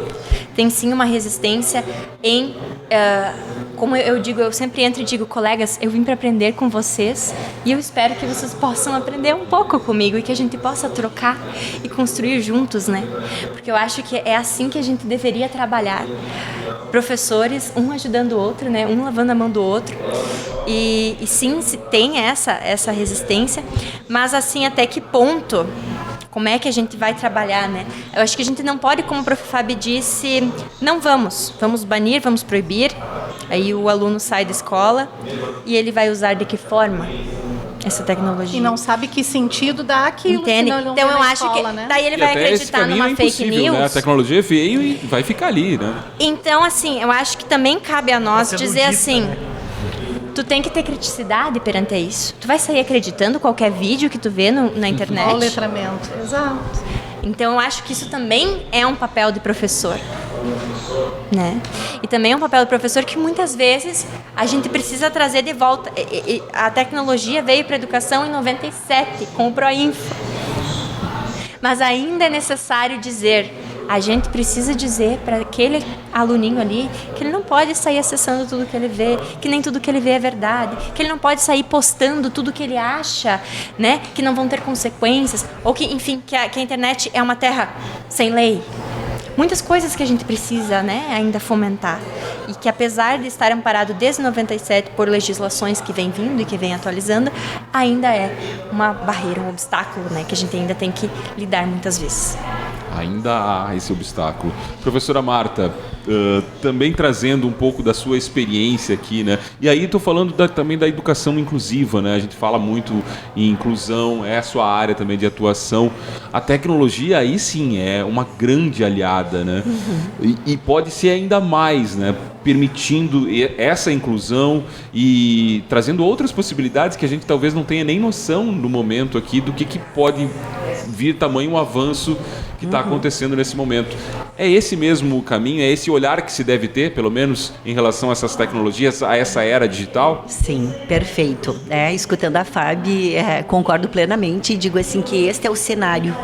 Tem sim uma resistência em... como eu sempre entro e digo: colegas, eu vim para aprender com vocês e eu espero que vocês possam aprender um pouco comigo e que a gente possa trocar e construir juntos, né? Porque eu acho que é assim que a gente deveria trabalhar. Professores, um ajudando o outro, né? Um lavando a mão do outro. E sim, tem essa resistência, mas assim, até que ponto? Como é que a gente vai trabalhar, né? Eu acho que a gente não pode, como o prof. Fábio disse, não vamos banir, vamos proibir. Aí o aluno sai da escola e ele vai usar de que forma essa tecnologia? E não sabe que sentido dá aquilo. Entende? Então eu acho escola, que daí ele vai acreditar numa fake news. Né? A tecnologia veio e vai ficar ali, né? Então, assim, eu acho que também cabe a nós dizer assim... Né? Tu tem que ter criticidade perante isso. Tu vai sair acreditando qualquer vídeo que tu vê na internet? O letramento, exato. Então, eu acho que isso também é um papel de professor, né? E também é um papel do professor que muitas vezes a gente precisa trazer de volta. A tecnologia veio para a educação em 97, com o Proinfo. Mas ainda é necessário dizer... A gente precisa dizer para aquele aluninho ali que ele não pode sair acessando tudo que ele vê, que nem tudo que ele vê é verdade, que ele não pode sair postando tudo que ele acha, né? Que não vão ter consequências, ou que, enfim, que a internet é uma terra sem lei. Muitas coisas que a gente precisa, né, ainda fomentar. E que, apesar de estar amparado desde 97 por legislações que vem vindo e que vem atualizando, ainda é uma barreira, um obstáculo, né, que a gente ainda tem que lidar muitas vezes. Ainda há esse obstáculo. Professora Marta, também trazendo um pouco da sua experiência aqui, né? E aí estou falando também da educação inclusiva, né? A gente fala muito em inclusão, é a sua área também de atuação. A tecnologia aí sim é uma grande aliada, né? Uhum. E pode ser ainda mais, né? permitindo essa inclusão e trazendo outras possibilidades que a gente talvez não tenha nem noção no momento aqui do que pode vir tamanho avanço que está acontecendo nesse momento. É esse mesmo o caminho? É esse olhar que se deve ter, pelo menos, em relação a essas tecnologias, a essa era digital? Sim, perfeito. Escutando a Fábio, concordo plenamente e digo assim que esse é o cenário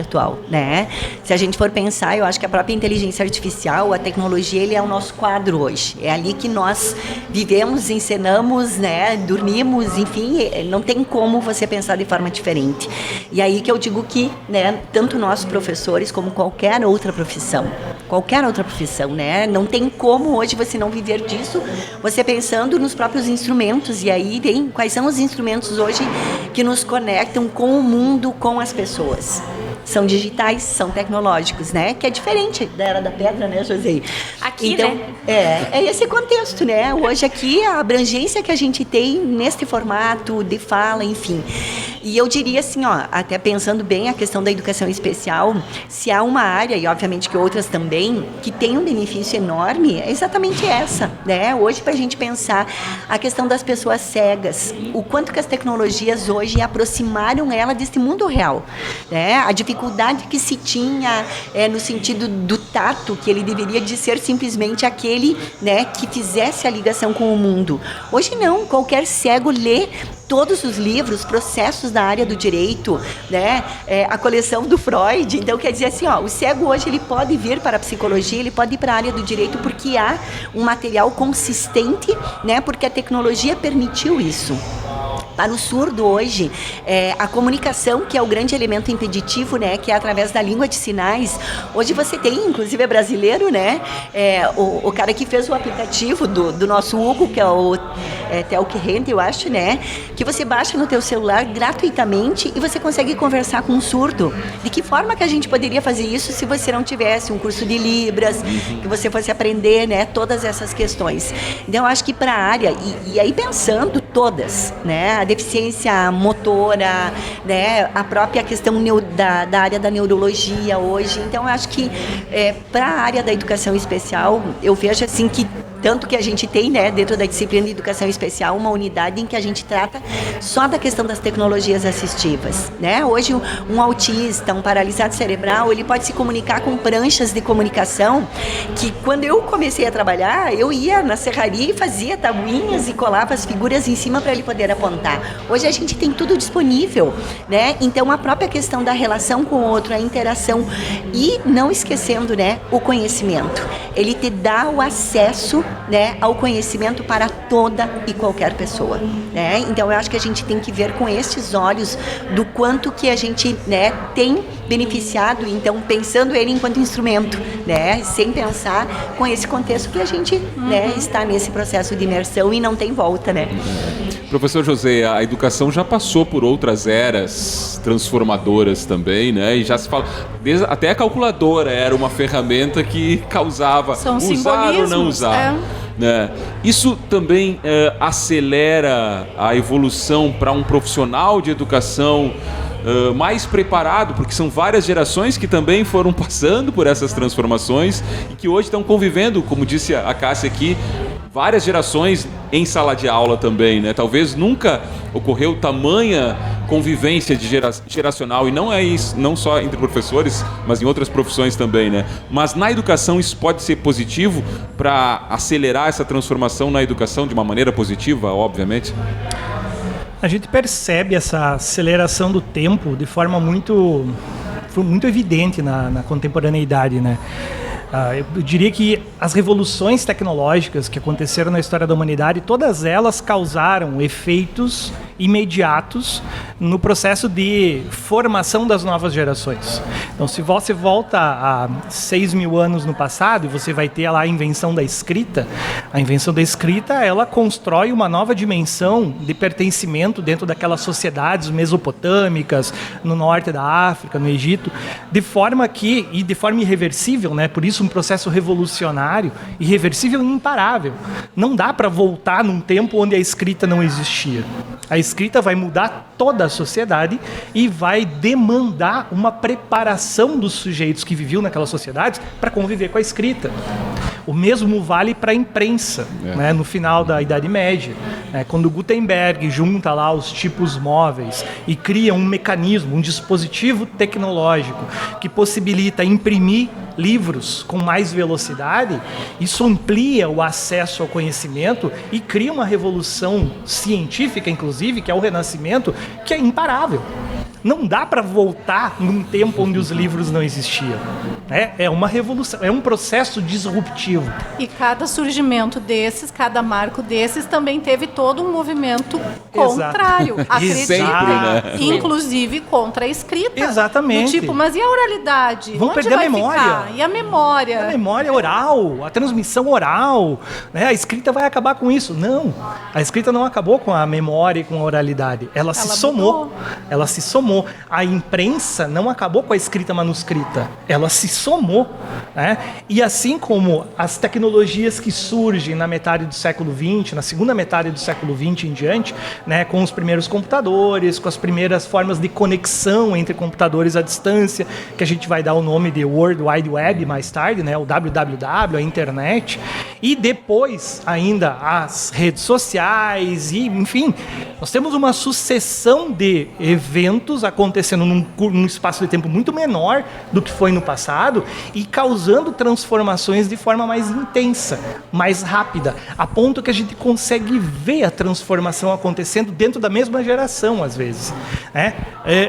atual, né? Se a gente for pensar, eu acho que a própria inteligência artificial, a tecnologia, ele é o nosso quadro hoje. É ali que nós vivemos, encenamos, né? Dormimos, enfim, não tem como você pensar de forma diferente. E aí que eu digo que, né, tanto nós professores como qualquer outra profissão, né? Não tem como hoje você não viver disso, você pensando nos próprios instrumentos. E aí vem quais são os instrumentos hoje que nos conectam com o mundo, com as pessoas. São digitais, são tecnológicos, né? Que é diferente da Era da Pedra, né, José? Aqui, então, né? É esse contexto, né? Hoje aqui, a abrangência que a gente tem neste formato de fala, enfim. E eu diria assim, até pensando bem a questão da educação especial, se há uma área, e obviamente que outras também, que tem um benefício enorme, é exatamente essa, né? Hoje, para a gente pensar a questão das pessoas cegas, o quanto que as tecnologias hoje aproximaram ela desse mundo real, né? A dificuldade que se tinha no sentido do tato, que ele deveria de ser simplesmente aquele, né, que fizesse a ligação com o mundo. Hoje não, qualquer cego lê todos os livros, processos da área do direito, né, a coleção do Freud. Então, quer dizer assim, o cego hoje ele pode vir para a psicologia, ele pode ir para a área do direito porque há um material consistente, né, porque a tecnologia permitiu isso. Para o surdo hoje, a comunicação, que é o grande elemento impeditivo, né, que é através da língua de sinais. Hoje você tem, inclusive é brasileiro, né, o cara que fez o aplicativo do nosso Hugo, que é o Telk Rente, eu acho, né, que você baixa no teu celular gratuitamente e você consegue conversar com um surdo. De que forma que a gente poderia fazer isso se você não tivesse um curso de Libras, que você fosse aprender, né, todas essas questões. Então, eu acho que para a área, e aí pensando todas, né, a deficiência motora, né, a própria questão da área da neurologia hoje. Então, eu acho que para a área da educação especial, eu vejo assim que tanto que a gente tem, né, dentro da disciplina de educação especial, uma unidade em que a gente trata só da questão das tecnologias assistivas, né? Hoje, um autista, um paralisado cerebral, ele pode se comunicar com pranchas de comunicação que, quando eu comecei a trabalhar, eu ia na serraria e fazia tabuinhas e colava as figuras em cima para ele poder apontar. Hoje, a gente tem tudo disponível, né? Então, a própria questão da relação com o outro, a interação e, não esquecendo, né, o conhecimento. Ele te dá o acesso, né, ao conhecimento para toda e qualquer pessoa, né? Então eu acho que a gente tem que ver com estes olhos do quanto que a gente, né, tem beneficiado, então pensando ele enquanto instrumento, né, sem pensar com esse contexto que a gente, né, está nesse processo de imersão e não tem volta, né? Professor José, a educação já passou por outras eras transformadoras também, né? E já se fala, até a calculadora era uma ferramenta que causava usar ou não usar. Né? Isso também acelera a evolução para um profissional de educação mais preparado, porque são várias gerações que também foram passando por essas transformações e que hoje estão convivendo, como disse a Cássia aqui, várias gerações em sala de aula também, né? Talvez nunca ocorreu tamanha convivência geracional, e não é isso, não só entre professores, mas em outras profissões também, né? Mas na educação isso pode ser positivo para acelerar essa transformação na educação de uma maneira positiva, obviamente? A gente percebe essa aceleração do tempo de forma muito evidente na contemporaneidade, né? Eu diria que as revoluções tecnológicas que aconteceram na história da humanidade, todas elas causaram efeitos imediatos no processo de formação das novas gerações. Então, se você volta a 6.000 anos no passado e você vai ter lá a invenção da escrita, ela constrói uma nova dimensão de pertencimento dentro daquelas sociedades mesopotâmicas, no norte da África, no Egito, de forma irreversível, né? Por isso um processo revolucionário, irreversível e imparável. Não dá para voltar num tempo onde a escrita não existia. A escrita vai mudar toda a sociedade e vai demandar uma preparação dos sujeitos que viviam naquelas sociedades para conviver com a escrita. O mesmo vale para a imprensa, né, no final da Idade Média. Quando Gutenberg junta lá os tipos móveis e cria um mecanismo, um dispositivo tecnológico que possibilita imprimir livros com mais velocidade, isso amplia o acesso ao conhecimento e cria uma revolução científica, inclusive, que é o Renascimento, que é imparável. Não dá para voltar num tempo onde os livros não existiam. É uma revolução, é um processo disruptivo. E cada surgimento desses, cada marco desses, também teve todo um movimento contrário. Acredita? Sempre, né? Inclusive contra a escrita. Exatamente. Do tipo, mas e a oralidade? Vão perder a memória. Ficar? E a memória? A memória oral, a transmissão oral. Né? A escrita vai acabar com isso. Não. A escrita não acabou com a memória e com a oralidade. Ela se somou. Mudou. Ela se somou. A imprensa não acabou com a escrita manuscrita, ela se somou, né? E assim como as tecnologias que surgem na metade do século XX, na segunda metade do século XX em diante, né, com os primeiros computadores, com as primeiras formas de conexão entre computadores à distância, que a gente vai dar o nome de World Wide Web mais tarde, né, o www, a internet, e depois ainda as redes sociais, e enfim, nós temos uma sucessão de eventos acontecendo num espaço de tempo muito menor do que foi no passado e causando transformações de forma mais intensa, mais rápida, a ponto que a gente consegue ver a transformação acontecendo dentro da mesma geração, às vezes.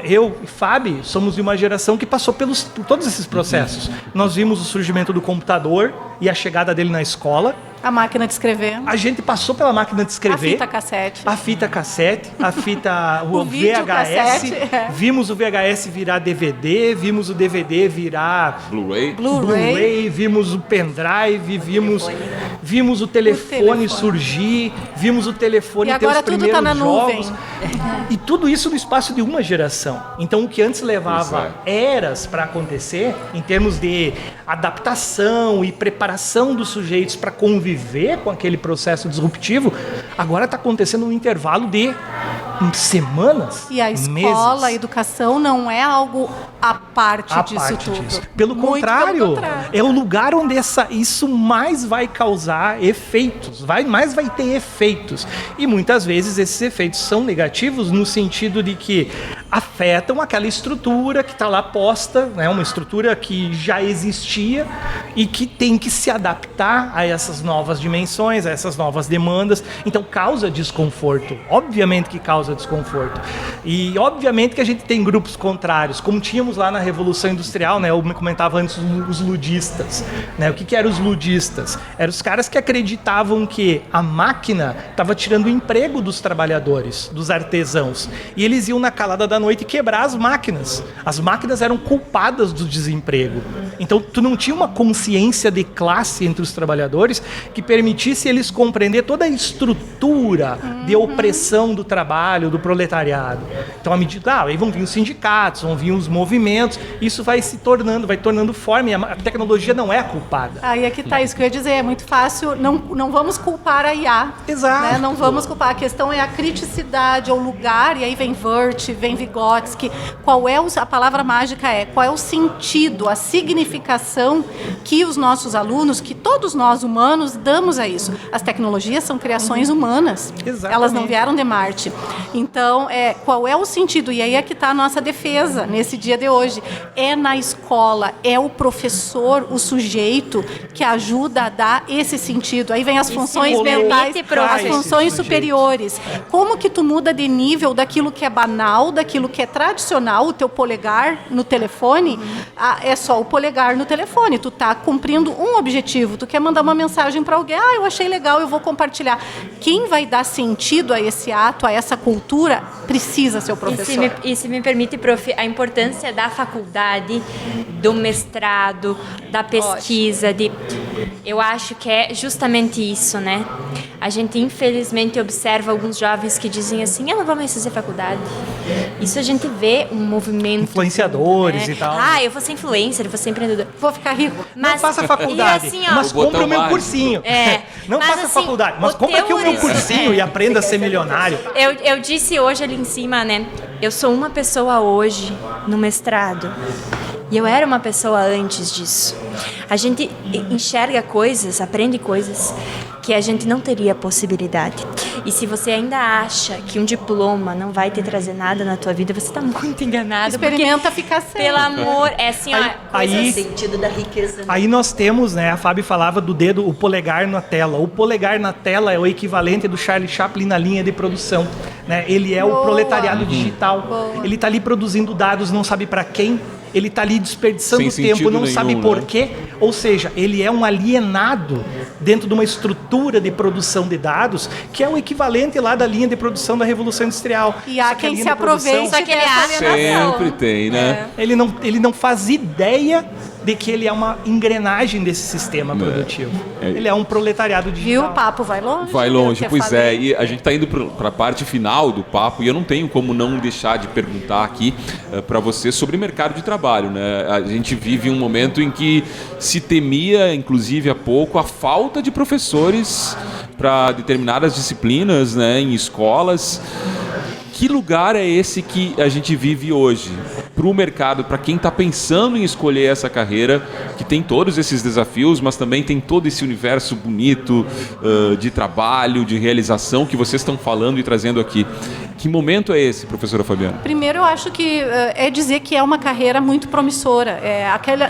Eu e Fábio somos de uma geração que passou por todos esses processos. Nós vimos o surgimento do computador e a chegada dele na escola. A máquina de escrever. A gente passou pela máquina de escrever. A fita cassete. A fita o VHS. Vimos o VHS virar DVD, vimos o DVD virar Blu-ray, vimos o pendrive, vimos o telefone surgir, vimos o telefone ter os primeiros tudo tá na jogos. Nuvem. E tudo isso no espaço de uma geração. Então, o que antes levava eras para acontecer, em termos de adaptação e preparação dos sujeitos para conviver com aquele processo disruptivo, agora está acontecendo num intervalo de semanas, e a escola, meses. A educação não é algo à parte disso tudo. Pelo contrário, é o lugar onde isso mais vai causar efeitos, mais vai ter efeitos. E muitas vezes esses efeitos são negativos no sentido de que afetam aquela estrutura que está lá posta, né? Uma estrutura que já existia e que tem que se adaptar a essas novas dimensões, a essas novas demandas. Então causa desconforto, obviamente que causa desconforto. E obviamente que a gente tem grupos contrários, como tínhamos lá na Revolução Industrial, né? Eu comentava antes os ludistas, né? O que eram os ludistas? Eram os caras que acreditavam que a máquina estava tirando o emprego dos trabalhadores, dos artesãos, e eles iam na calada da noite quebrar as máquinas. As máquinas eram culpadas do desemprego. Então tu não tinha uma consciência de classe entre os trabalhadores que permitisse eles compreender toda a estrutura de opressão do trabalho, do proletariado. Então, à medida, aí vão vir os sindicatos, vão vir os movimentos, isso vai tornando forma, e a tecnologia não é a culpada. Aí é que tá, isso que eu ia dizer, é muito fácil, não vamos culpar a IA. Exato. Né? Não vamos culpar, a questão é a criticidade, o lugar, e aí vem Wert, vem Vygotsky, a palavra mágica qual é o sentido, a significação que os nossos alunos, que todos nós humanos damos a isso. As tecnologias são criações humanas. Exatamente. Elas não vieram de Marte. Então, qual é o sentido? E aí é que está a nossa defesa nesse dia de hoje. É na escola, é o professor, o sujeito que ajuda a dar esse sentido. Aí vem as funções mentais, as funções superiores. Como que tu muda de nível daquilo que é banal, daquilo que é tradicional, o teu polegar no telefone, é só o polegar no telefone. Tu tá cumprindo um objetivo, tu quer mandar uma mensagem para alguém, eu achei legal, eu vou compartilhar. Quem vai dar sentido a esse ato, a essa cultura, precisa ser o professor. E se me permite, prof, a importância da faculdade, do mestrado, da pesquisa, eu acho que é justamente isso, né? A gente, infelizmente, observa alguns jovens que dizem assim, eu não vou mais fazer faculdade. Isso a gente vê um movimento... Influenciadores, né? E tal. Eu vou ser influencer, eu vou ser empreendedor. Vou ficar rico. Não faça faculdade, assim, mas compra o meu cursinho. Não faça faculdade, mas compra aqui o meu cursinho e aprenda a ser milionário. Eu disse hoje ali em cima, né? Eu sou uma pessoa hoje no mestrado. E eu era uma pessoa antes disso. A gente enxerga coisas, aprende coisas que a gente não teria possibilidade. E se você ainda acha que um diploma não vai te trazer nada na tua vida, você está muito enganado. Experimenta ficar sem. Pelo amor, é assim, aí sentido da riqueza. Aí nós temos, né, a Fábio falava do dedo, o polegar na tela. O polegar na tela é o equivalente do Charlie Chaplin na linha de produção, né? Ele é o proletariado digital. Boa. Ele está ali produzindo dados, não sabe para quem. Ele está ali desperdiçando tempo, não sabe por quê. Ou seja, ele é um alienado dentro de uma estrutura de produção de dados que é o equivalente lá da linha de produção da Revolução Industrial. E há quem se aproveite. Só que ele acha sempre tem, né? Ele não faz ideia de que ele é uma engrenagem desse sistema produtivo. Ele é um proletariado digital. Viu? O papo vai longe. Vai longe, pois é. E a gente está indo para a parte final do papo e eu não tenho como não deixar de perguntar aqui para você sobre mercado de trabalho, né? A gente vive um momento em que se temia, inclusive há pouco, a falta de professores para determinadas disciplinas, né, em escolas. Que lugar é esse que a gente vive hoje? Para o mercado, para quem está pensando em escolher essa carreira, que tem todos esses desafios, mas também tem todo esse universo bonito de trabalho, de realização que vocês estão falando e trazendo aqui. Que momento é esse, professora Fabiana? Primeiro, eu acho que é dizer que é uma carreira muito promissora.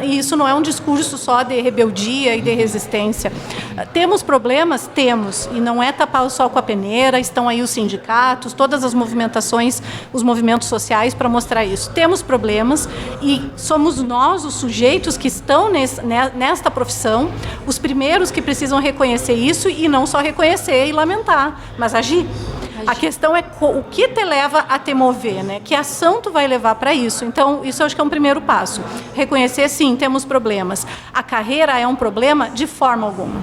E isso não é um discurso só de rebeldia e de resistência. Temos problemas? Temos. E não é tapar o sol com a peneira, estão aí os sindicatos, todas as movimentações, os movimentos sociais para mostrar isso. Temos problemas e somos nós, os sujeitos que estão nesta profissão, os primeiros que precisam reconhecer isso e não só reconhecer e lamentar, mas agir. A questão é o que te leva a te mover, né? Que ação tu vai levar para isso? Então, isso eu acho que é um primeiro passo. Reconhecer, sim, temos problemas. A carreira é um problema de forma alguma.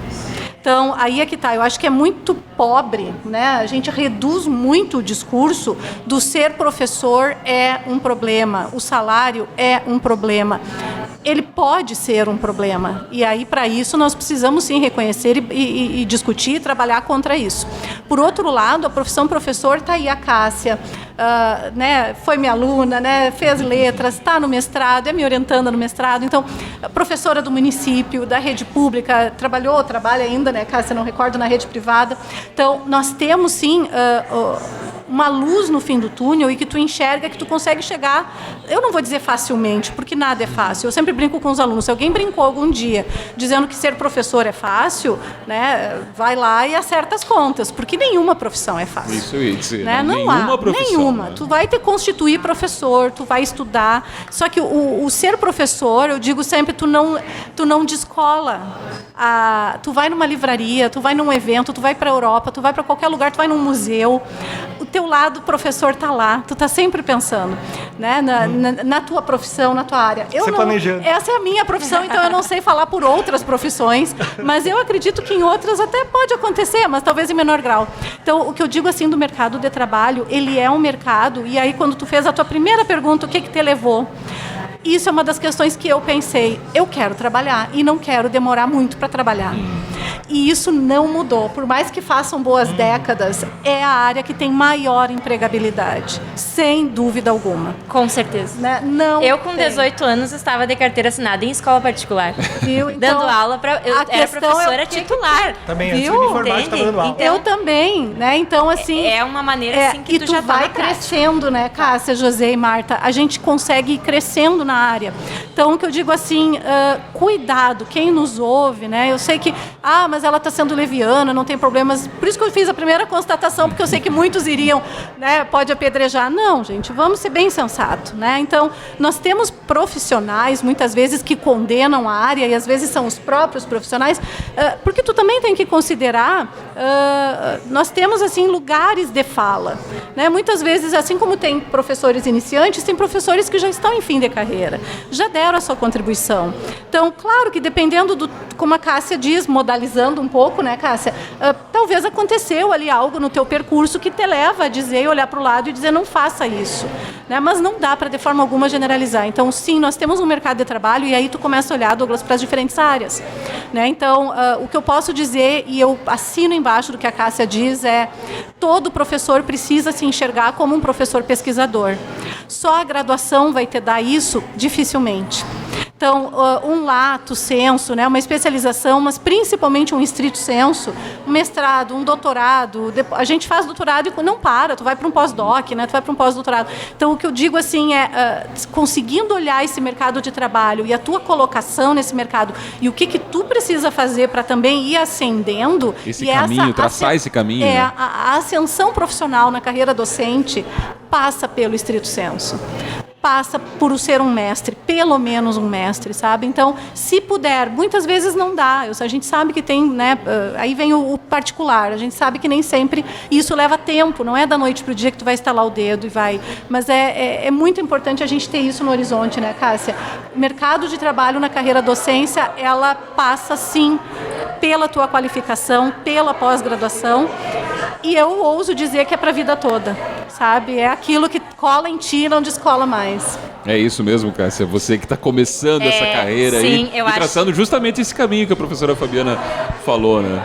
Então, aí é que tá. Eu acho que é muito pobre, né? A gente reduz muito o discurso do ser professor é um problema, o salário é um problema. Ele pode ser um problema. E aí, para isso, nós precisamos, sim, reconhecer e discutir e trabalhar contra isso. Por outro lado, a profissão professor está aí, a Cássia, né, foi minha aluna, né, fez letras, está no mestrado, é minha orientanda no mestrado. Então, professora do município, da rede pública, trabalha ainda, né, Cássia, não recordo, na rede privada. Então, nós temos, sim, uma luz no fim do túnel e que tu enxerga que tu consegue chegar, eu não vou dizer facilmente, porque nada é fácil. Eu sempre brinco com os alunos, se alguém brincou algum dia dizendo que ser professor é fácil, né, vai lá e acerta as contas, porque nenhuma profissão é fácil. Isso eu ia dizer, né? Não nenhuma há, profissão. Nenhuma. Né? Tu vai te constituir professor, tu vai estudar, só que o ser professor, eu digo sempre, tu não descola. Tu vai numa livraria, tu vai num evento, tu vai para a Europa, tu vai para qualquer lugar, tu vai num museu, o teu lado professor está lá, tu está sempre pensando, né, na tua profissão, na tua área. Planejando. Essa é a minha profissão, então eu não sei falar por outras profissões, mas eu acredito que em outras até pode acontecer, mas talvez em menor grau. Então, o que eu digo assim do mercado de trabalho, ele é um mercado, e aí quando tu fez a tua primeira pergunta, o que te levou? Isso é uma das questões que eu pensei, eu quero trabalhar e não quero demorar muito para trabalhar. E isso não mudou. Por mais que façam boas décadas, é a área que tem maior empregabilidade, sem dúvida alguma. Com certeza. Né? Não eu, com 18 anos, estava de carteira assinada em escola particular. Viu? Então, dando aula para eu era professora titular. Também, antes de me formar, estava dando aula. Então, eu também, né? Então, assim... É uma maneira, assim, que tu já vai crescendo, né, Cássia, José e Marta? A gente consegue ir crescendo na área. Então, o que eu digo assim, cuidado, quem nos ouve, né? Eu sei que, mas ela está sendo leviana, não tem problemas. Por isso que eu fiz a primeira constatação, porque eu sei que muitos iriam, né, pode apedrejar. Não, gente, vamos ser bem sensatos, né? Então, nós temos profissionais, muitas vezes, que condenam a área, e às vezes são os próprios profissionais, porque tu também tem que considerar, nós temos, assim, lugares de fala, né? Muitas vezes, assim como tem professores iniciantes, tem professores que já estão em fim de carreira, já deram a sua contribuição. Então, claro que dependendo como a Cássia diz, modalizando um pouco, né, Cássia? Talvez aconteceu ali algo no teu percurso que te leva a dizer, olhar para o lado e dizer, não faça isso. Né? Mas não dá para, de forma alguma, generalizar. Então, sim, nós temos um mercado de trabalho e aí tu começa a olhar, Douglas, para as diferentes áreas. Né? Então, o que eu posso dizer, e eu assino embaixo do que a Cássia diz, é todo professor precisa se enxergar como um professor pesquisador. Só a graduação vai te dar isso? Dificilmente. Então, um lato sensu, né, uma especialização, mas principalmente um estrito sensu, um mestrado, um doutorado. A gente faz doutorado e não para, tu vai para um pós-doc, né, tu vai para um pós-doutorado. Então, o que eu digo assim é, conseguindo olhar esse mercado de trabalho e a tua colocação nesse mercado e o que tu precisa fazer para também ir ascendendo. Esse caminho, traçar esse caminho. É, né? a ascensão profissional na carreira docente passa pelo estrito sensu. Passa por ser um mestre, pelo menos um mestre, sabe? Então, se puder, muitas vezes não dá. A gente sabe que tem, né? Aí vem o particular. A gente sabe que nem sempre isso leva tempo. Não é da noite para o dia que tu vai estalar o dedo e vai. Mas é muito importante a gente ter isso no horizonte, né, Cássia? Mercado de trabalho na carreira docência, ela passa sim pela tua qualificação, pela pós-graduação. E eu ouso dizer que é para a vida toda, sabe? É aquilo que cola em ti e não descola mais. É isso mesmo, Cássia. Você que está começando essa carreira aí e traçando justamente esse caminho que a professora Fabiana falou, né?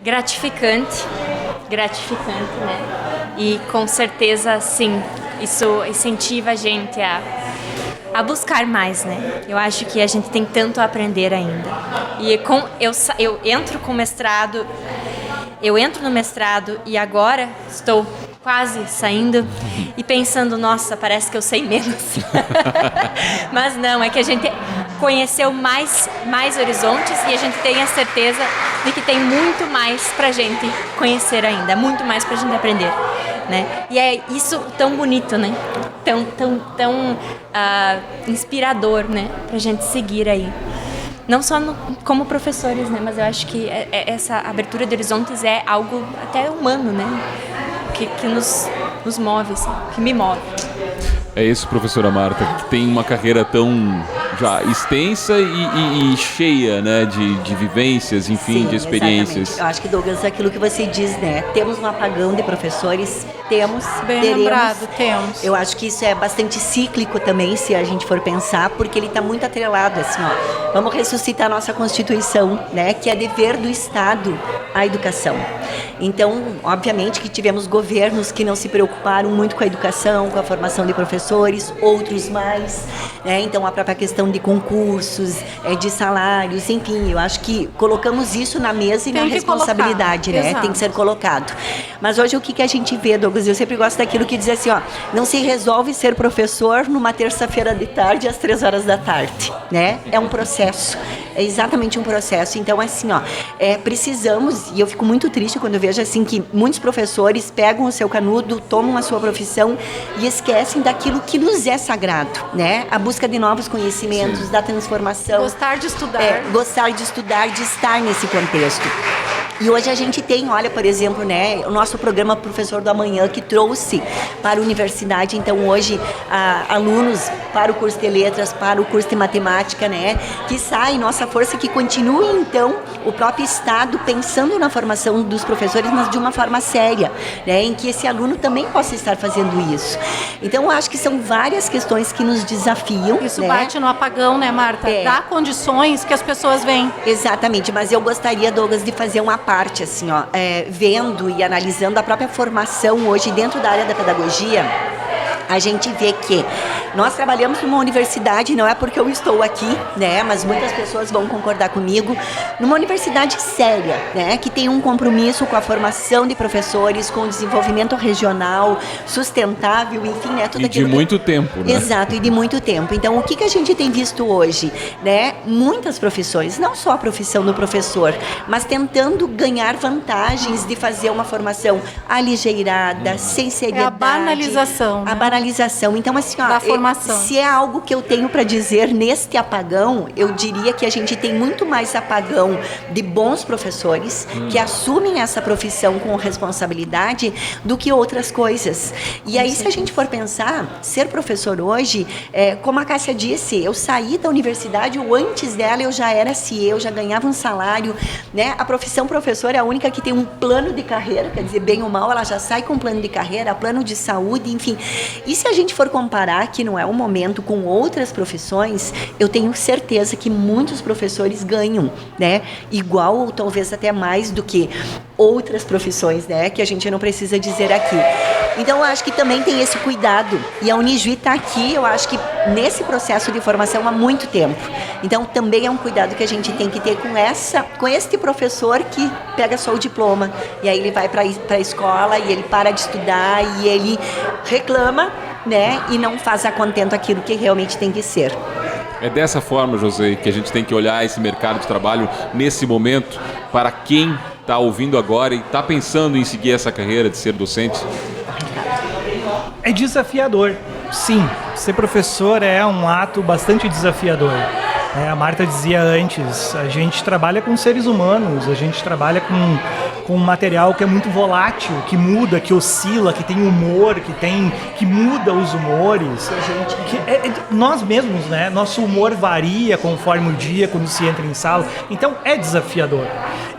Gratificante, né? E com certeza, sim, isso incentiva a gente a buscar mais, né? Eu acho que a gente tem tanto a aprender ainda. E eu entro com mestrado... Eu entro no mestrado e agora estou quase saindo e pensando, nossa, parece que eu sei menos. Mas não, é que a gente conheceu mais horizontes e a gente tem a certeza de que tem muito mais pra gente conhecer ainda, muito mais pra gente aprender, né? E é isso tão bonito, né? Tão inspirador, né? Pra gente seguir aí. Não só como professores, né? Mas eu acho que essa abertura de horizontes é algo até humano, né? Que nos move, assim, que me move. É isso, professora Marta, que tem uma carreira tão já extensa e cheia, né, de vivências, enfim, sim, de experiências. Exatamente. Eu acho que, Douglas, é aquilo que você diz, né? Temos um apagão de professores, teremos. Lembrado, temos. Eu acho que isso é bastante cíclico também, se a gente for pensar, porque ele está muito atrelado, assim, ó. Vamos ressuscitar a nossa Constituição, né? Que é dever do Estado a educação. Então, obviamente que tivemos governos que não se preocuparam muito com a educação, com a formação de professores, outros mais, né? Então a própria questão de concursos, de salários, enfim, eu acho que colocamos isso na mesa e na responsabilidade, né? Exato. Tem que ser colocado. Mas hoje o que a gente vê, Douglas? Eu sempre gosto daquilo que diz assim, ó, não se resolve ser professor numa terça-feira de tarde às 3 horas da tarde, né? É um processo, é exatamente um processo. Então, assim, ó, precisamos, e eu fico muito triste quando eu vejo assim que muitos professores pegam o seu canudo, tomam a sua profissão e esquecem daquilo que nos é sagrado, né? A busca de novos conhecimentos, sim, da transformação. Gostar de estudar. Gostar de estudar, de estar nesse contexto. E hoje a gente tem, olha, por exemplo, né, o nosso programa Professor do Amanhã, que trouxe para a universidade, então hoje, alunos para o curso de letras, para o curso de matemática, né, que sai, nossa força, que continue, então, o próprio Estado pensando na formação dos professores, mas de uma forma séria, né, em que esse aluno também possa estar fazendo isso. Então, eu acho que são várias questões que nos desafiam. Isso, né? Bate no apagão, né, Marta? Dá condições que as pessoas veem. Exatamente, mas eu gostaria, Douglas, de fazer uma parte, assim, ó, vendo e analisando a própria formação hoje dentro da área da pedagogia. A gente vê que nós trabalhamos numa universidade, não é porque eu estou aqui, né, mas muitas pessoas vão concordar comigo, numa universidade séria, né, que tem um compromisso com a formação de professores, com o desenvolvimento regional, sustentável, enfim, né, tudo aquilo. E de muito tempo, né? Exato, e de muito tempo. Então, o que a gente tem visto hoje, né, muitas profissões, não só a profissão do professor, mas tentando ganhar vantagens de fazer uma formação aligeirada, sem seriedade. É a banalização, né? Banalização. Então, assim, ó, se é algo que eu tenho para dizer neste apagão, eu diria que a gente tem muito mais apagão de bons professores que assumem essa profissão com responsabilidade do que outras coisas. E aí, se a gente for pensar, ser professor hoje, como a Cássia disse, eu saí da universidade, ou antes dela eu já era CIE, eu já ganhava um salário, né? A profissão professor é a única que tem um plano de carreira, quer dizer, bem ou mal, ela já sai com um plano de carreira, plano de saúde, enfim. E se a gente for comparar, que não é o momento, com outras profissões, eu tenho certeza que muitos professores ganham, né? Igual ou talvez até mais do que outras profissões, né, que a gente não precisa dizer aqui. Então, eu acho que também tem esse cuidado, e a Unijuí está aqui, eu acho que nesse processo de formação há muito tempo. Então, também é um cuidado que a gente tem que ter com este professor que pega só o diploma, e aí ele vai para a escola, e ele para de estudar, e ele reclama, né, e não faz a contento aquilo que realmente tem que ser. É dessa forma, José, que a gente tem que olhar esse mercado de trabalho nesse momento, para quem está ouvindo agora e está pensando em seguir essa carreira de ser docente? É desafiador, sim. Ser professor é um ato bastante desafiador. A Marta dizia antes, a gente trabalha com seres humanos, a gente trabalha com um material que é muito volátil, que muda, que oscila, que tem humor, que muda os humores. Nós mesmos, né? Nosso humor varia conforme o dia, quando se entra em sala. Então, é desafiador.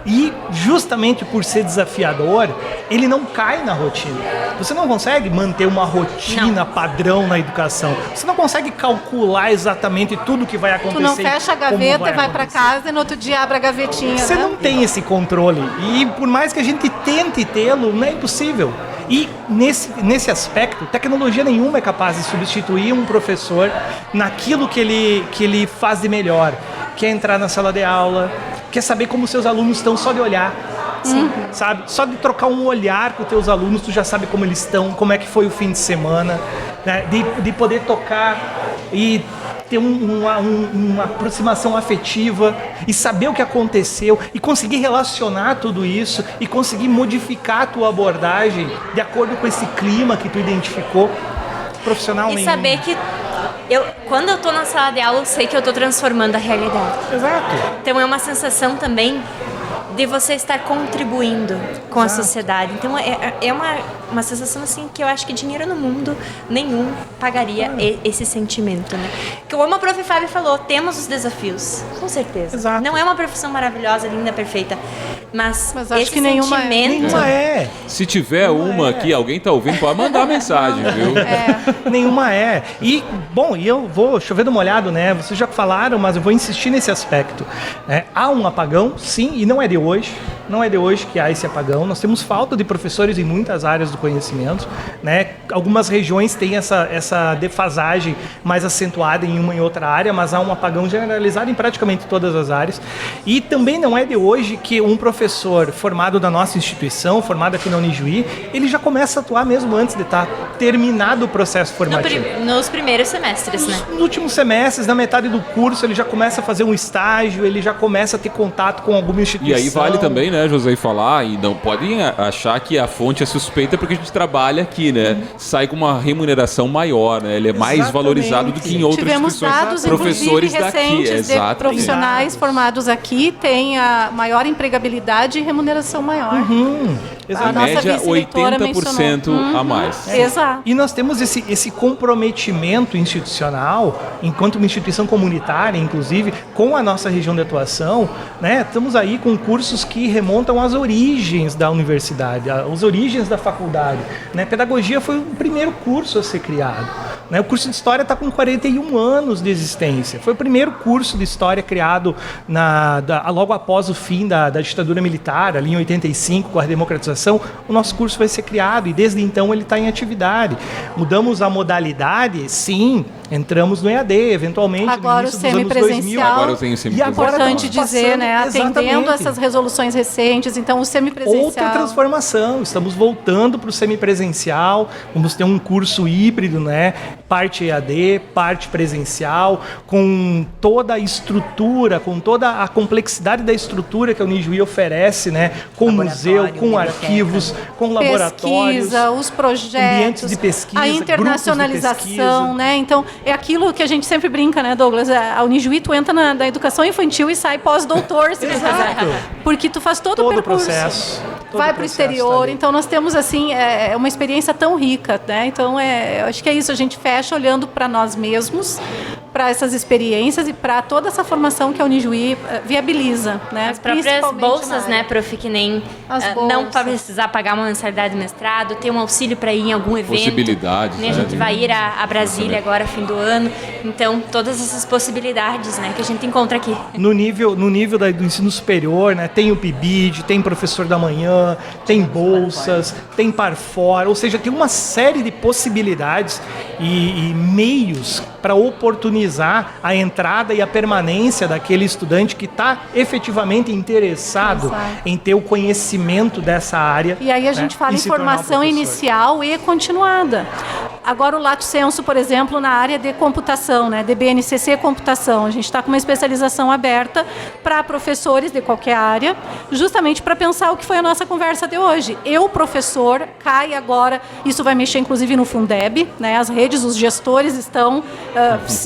E, justamente por ser desafiador, ele não cai na rotina. Você não consegue manter uma rotina padrão na educação. Você não consegue calcular exatamente tudo que vai acontecer. Tu não fecha a gaveta e vai para casa e no outro dia abre a gavetinha. Você não tem esse controle. E por mais que a gente tente tê-lo, não é impossível. E nesse aspecto, tecnologia nenhuma é capaz de substituir um professor naquilo que ele faz de melhor. Que é entrar na sala de aula, quer saber como seus alunos estão só de olhar. Sim. Sabe? Só de trocar um olhar com os teus alunos, tu já sabe como eles estão, como é que foi o fim de semana, né? De poder tocar e ter uma aproximação afetiva e saber o que aconteceu e conseguir relacionar tudo isso e conseguir modificar a tua abordagem de acordo com esse clima que tu identificou profissionalmente. E saber que quando eu tô na sala de aula, eu sei que eu tô transformando a realidade. Exato. Então é uma sensação também de você estar contribuindo com a sociedade. Então é uma sensação assim que eu acho que dinheiro no mundo nenhum pagaria esse sentimento, né? Como a prof. Fábio falou, temos os desafios, com certeza. Exato. Não é uma profissão maravilhosa, linda, perfeita, mas acho esse que sentimento... Nenhuma é. Se tiver uma aqui, alguém tá ouvindo, pode mandar mensagem, viu? Nenhuma é. E, bom, eu vou chover no molhado, né? Vocês já falaram, mas eu vou insistir nesse aspecto. Há um apagão, sim, e não é de hoje. Não é de hoje que há esse apagão. Nós temos falta de professores em muitas áreas do conhecimento, né? Algumas regiões têm essa defasagem mais acentuada em uma e outra área, mas há um apagão generalizado em praticamente todas as áreas. E também não é de hoje que um professor formado da nossa instituição, formado aqui na Unijuí, ele já começa a atuar mesmo antes de estar terminado o processo formativo. Nos primeiros semestres, né? Nos últimos semestres, na metade do curso, ele já começa a fazer um estágio, ele já começa a ter contato com alguma instituição. E aí vale também, né, José, falar, e não podem achar que a fonte é suspeita porque a gente trabalha aqui, né? Sai com uma remuneração maior, né? Ele é mais valorizado do que em outras instituições. Tivemos dados, professores recentes daqui, de profissionais formados aqui têm a maior empregabilidade e remuneração maior. A média, 80% a mais. Exato. E nós temos esse comprometimento institucional, enquanto uma instituição comunitária, inclusive, com a nossa região de atuação, né? Estamos aí com cursos que remontam às origens da universidade, às origens da faculdade, né? Pedagogia foi o primeiro curso a ser criado, né? O curso de História está com 41 anos de existência. Foi o primeiro curso de História criado logo após o fim da ditadura militar, ali em 85, com a democratização. O nosso curso vai ser criado e desde então ele está em atividade. Mudamos a modalidade, sim, entramos no EAD, eventualmente agora no início o dos anos 2000. Agora eu tenho semipresencial. E agora importante dizer, né, atendendo essas resoluções recentes, então o semipresencial... Outra transformação, estamos voltando para o semipresencial, vamos ter um curso híbrido, né, parte EAD, parte presencial, com toda a estrutura, com toda a complexidade da estrutura que a Unijuí oferece, né, com museu, com arquivos, com laboratórios, pesquisa, os projetos, ambientes de pesquisa, a internacionalização, né? Então, é aquilo que a gente sempre brinca, né, Douglas? A Unijuí, tu entra na educação infantil e sai pós-doutor, se quiser. Porque tu faz todo o percurso. Processo. Vai para o exterior. Então, nós temos, assim, uma experiência tão rica, né? Então, eu acho que é isso. A gente fecha olhando para nós mesmos, para essas experiências e para toda essa formação que a Unijuí viabiliza, né? As próprias bolsas, né, prof, que nem não para precisar pagar uma mensalidade do mestrado, ter um auxílio para ir em algum evento. Possibilidades. Né? A gente vai ir a Brasília agora, fim do ano. Então, todas essas possibilidades, né, que a gente encontra aqui. No nível do ensino superior, né, tem o PIBID, tem professor da manhã, tem bolsas, tem Parfor, ou seja, tem uma série de possibilidades e meios para oportunizar a entrada e a permanência daquele estudante que está efetivamente interessado em ter o conhecimento dessa área. E aí a gente fala em formação inicial e continuada. Agora o Lato Sensu, por exemplo, na área de computação, né, de BNCC Computação, a gente está com uma especialização aberta para professores de qualquer área, justamente para pensar o que foi a nossa conversa de hoje. Eu, professor, cai agora, isso vai mexer inclusive no Fundeb, né, as redes, os gestores estão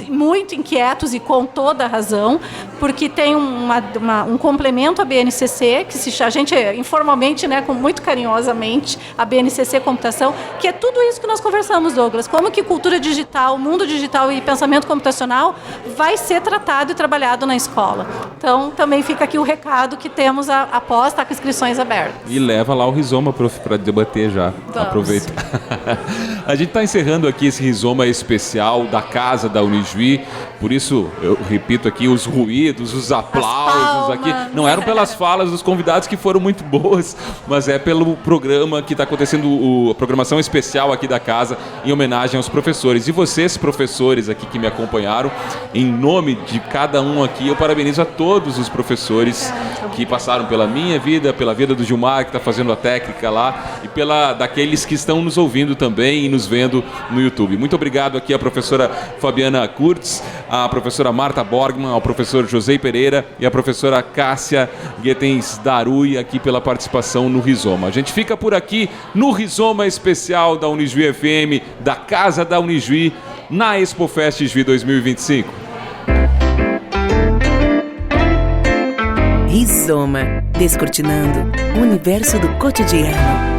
muito inquietos e com toda a razão, porque tem um complemento à BNCC, que a gente informalmente, né, muito carinhosamente, a BNCC Computação, que é tudo isso que nós conversamos, Douglas, como que cultura digital, mundo digital e pensamento computacional vai ser tratado e trabalhado na escola. Então, também fica aqui o recado que temos após estar com inscrições abertas. E leva lá o Rizoma, prof, para debater já. Vamos. Aproveita. A gente está encerrando aqui esse Rizoma especial da Casa da Unijuí, por isso eu repito aqui os ruídos, os aplausos aqui, não eram pelas falas dos convidados que foram muito boas, mas é pelo programa que está acontecendo, a programação especial aqui da casa em homenagem aos professores. E vocês, professores aqui que me acompanharam, em nome de cada um aqui, eu parabenizo a todos os professores que passaram pela minha vida, pela vida do Gilmar, que está fazendo a técnica lá, e pela daqueles que estão nos ouvindo também e nos vendo no YouTube. Muito obrigado aqui à professora Fabiana Kurtz, à professora Marta Borgman, ao professor José Pereira e à professora Cássia Guetens Darui aqui pela participação no Rizoma. A gente fica por aqui no Rizoma especial da Unijuí FM, da Casa da Unijuí, na ExpoFest Juí 2025. Rizoma, descortinando o universo do cotidiano.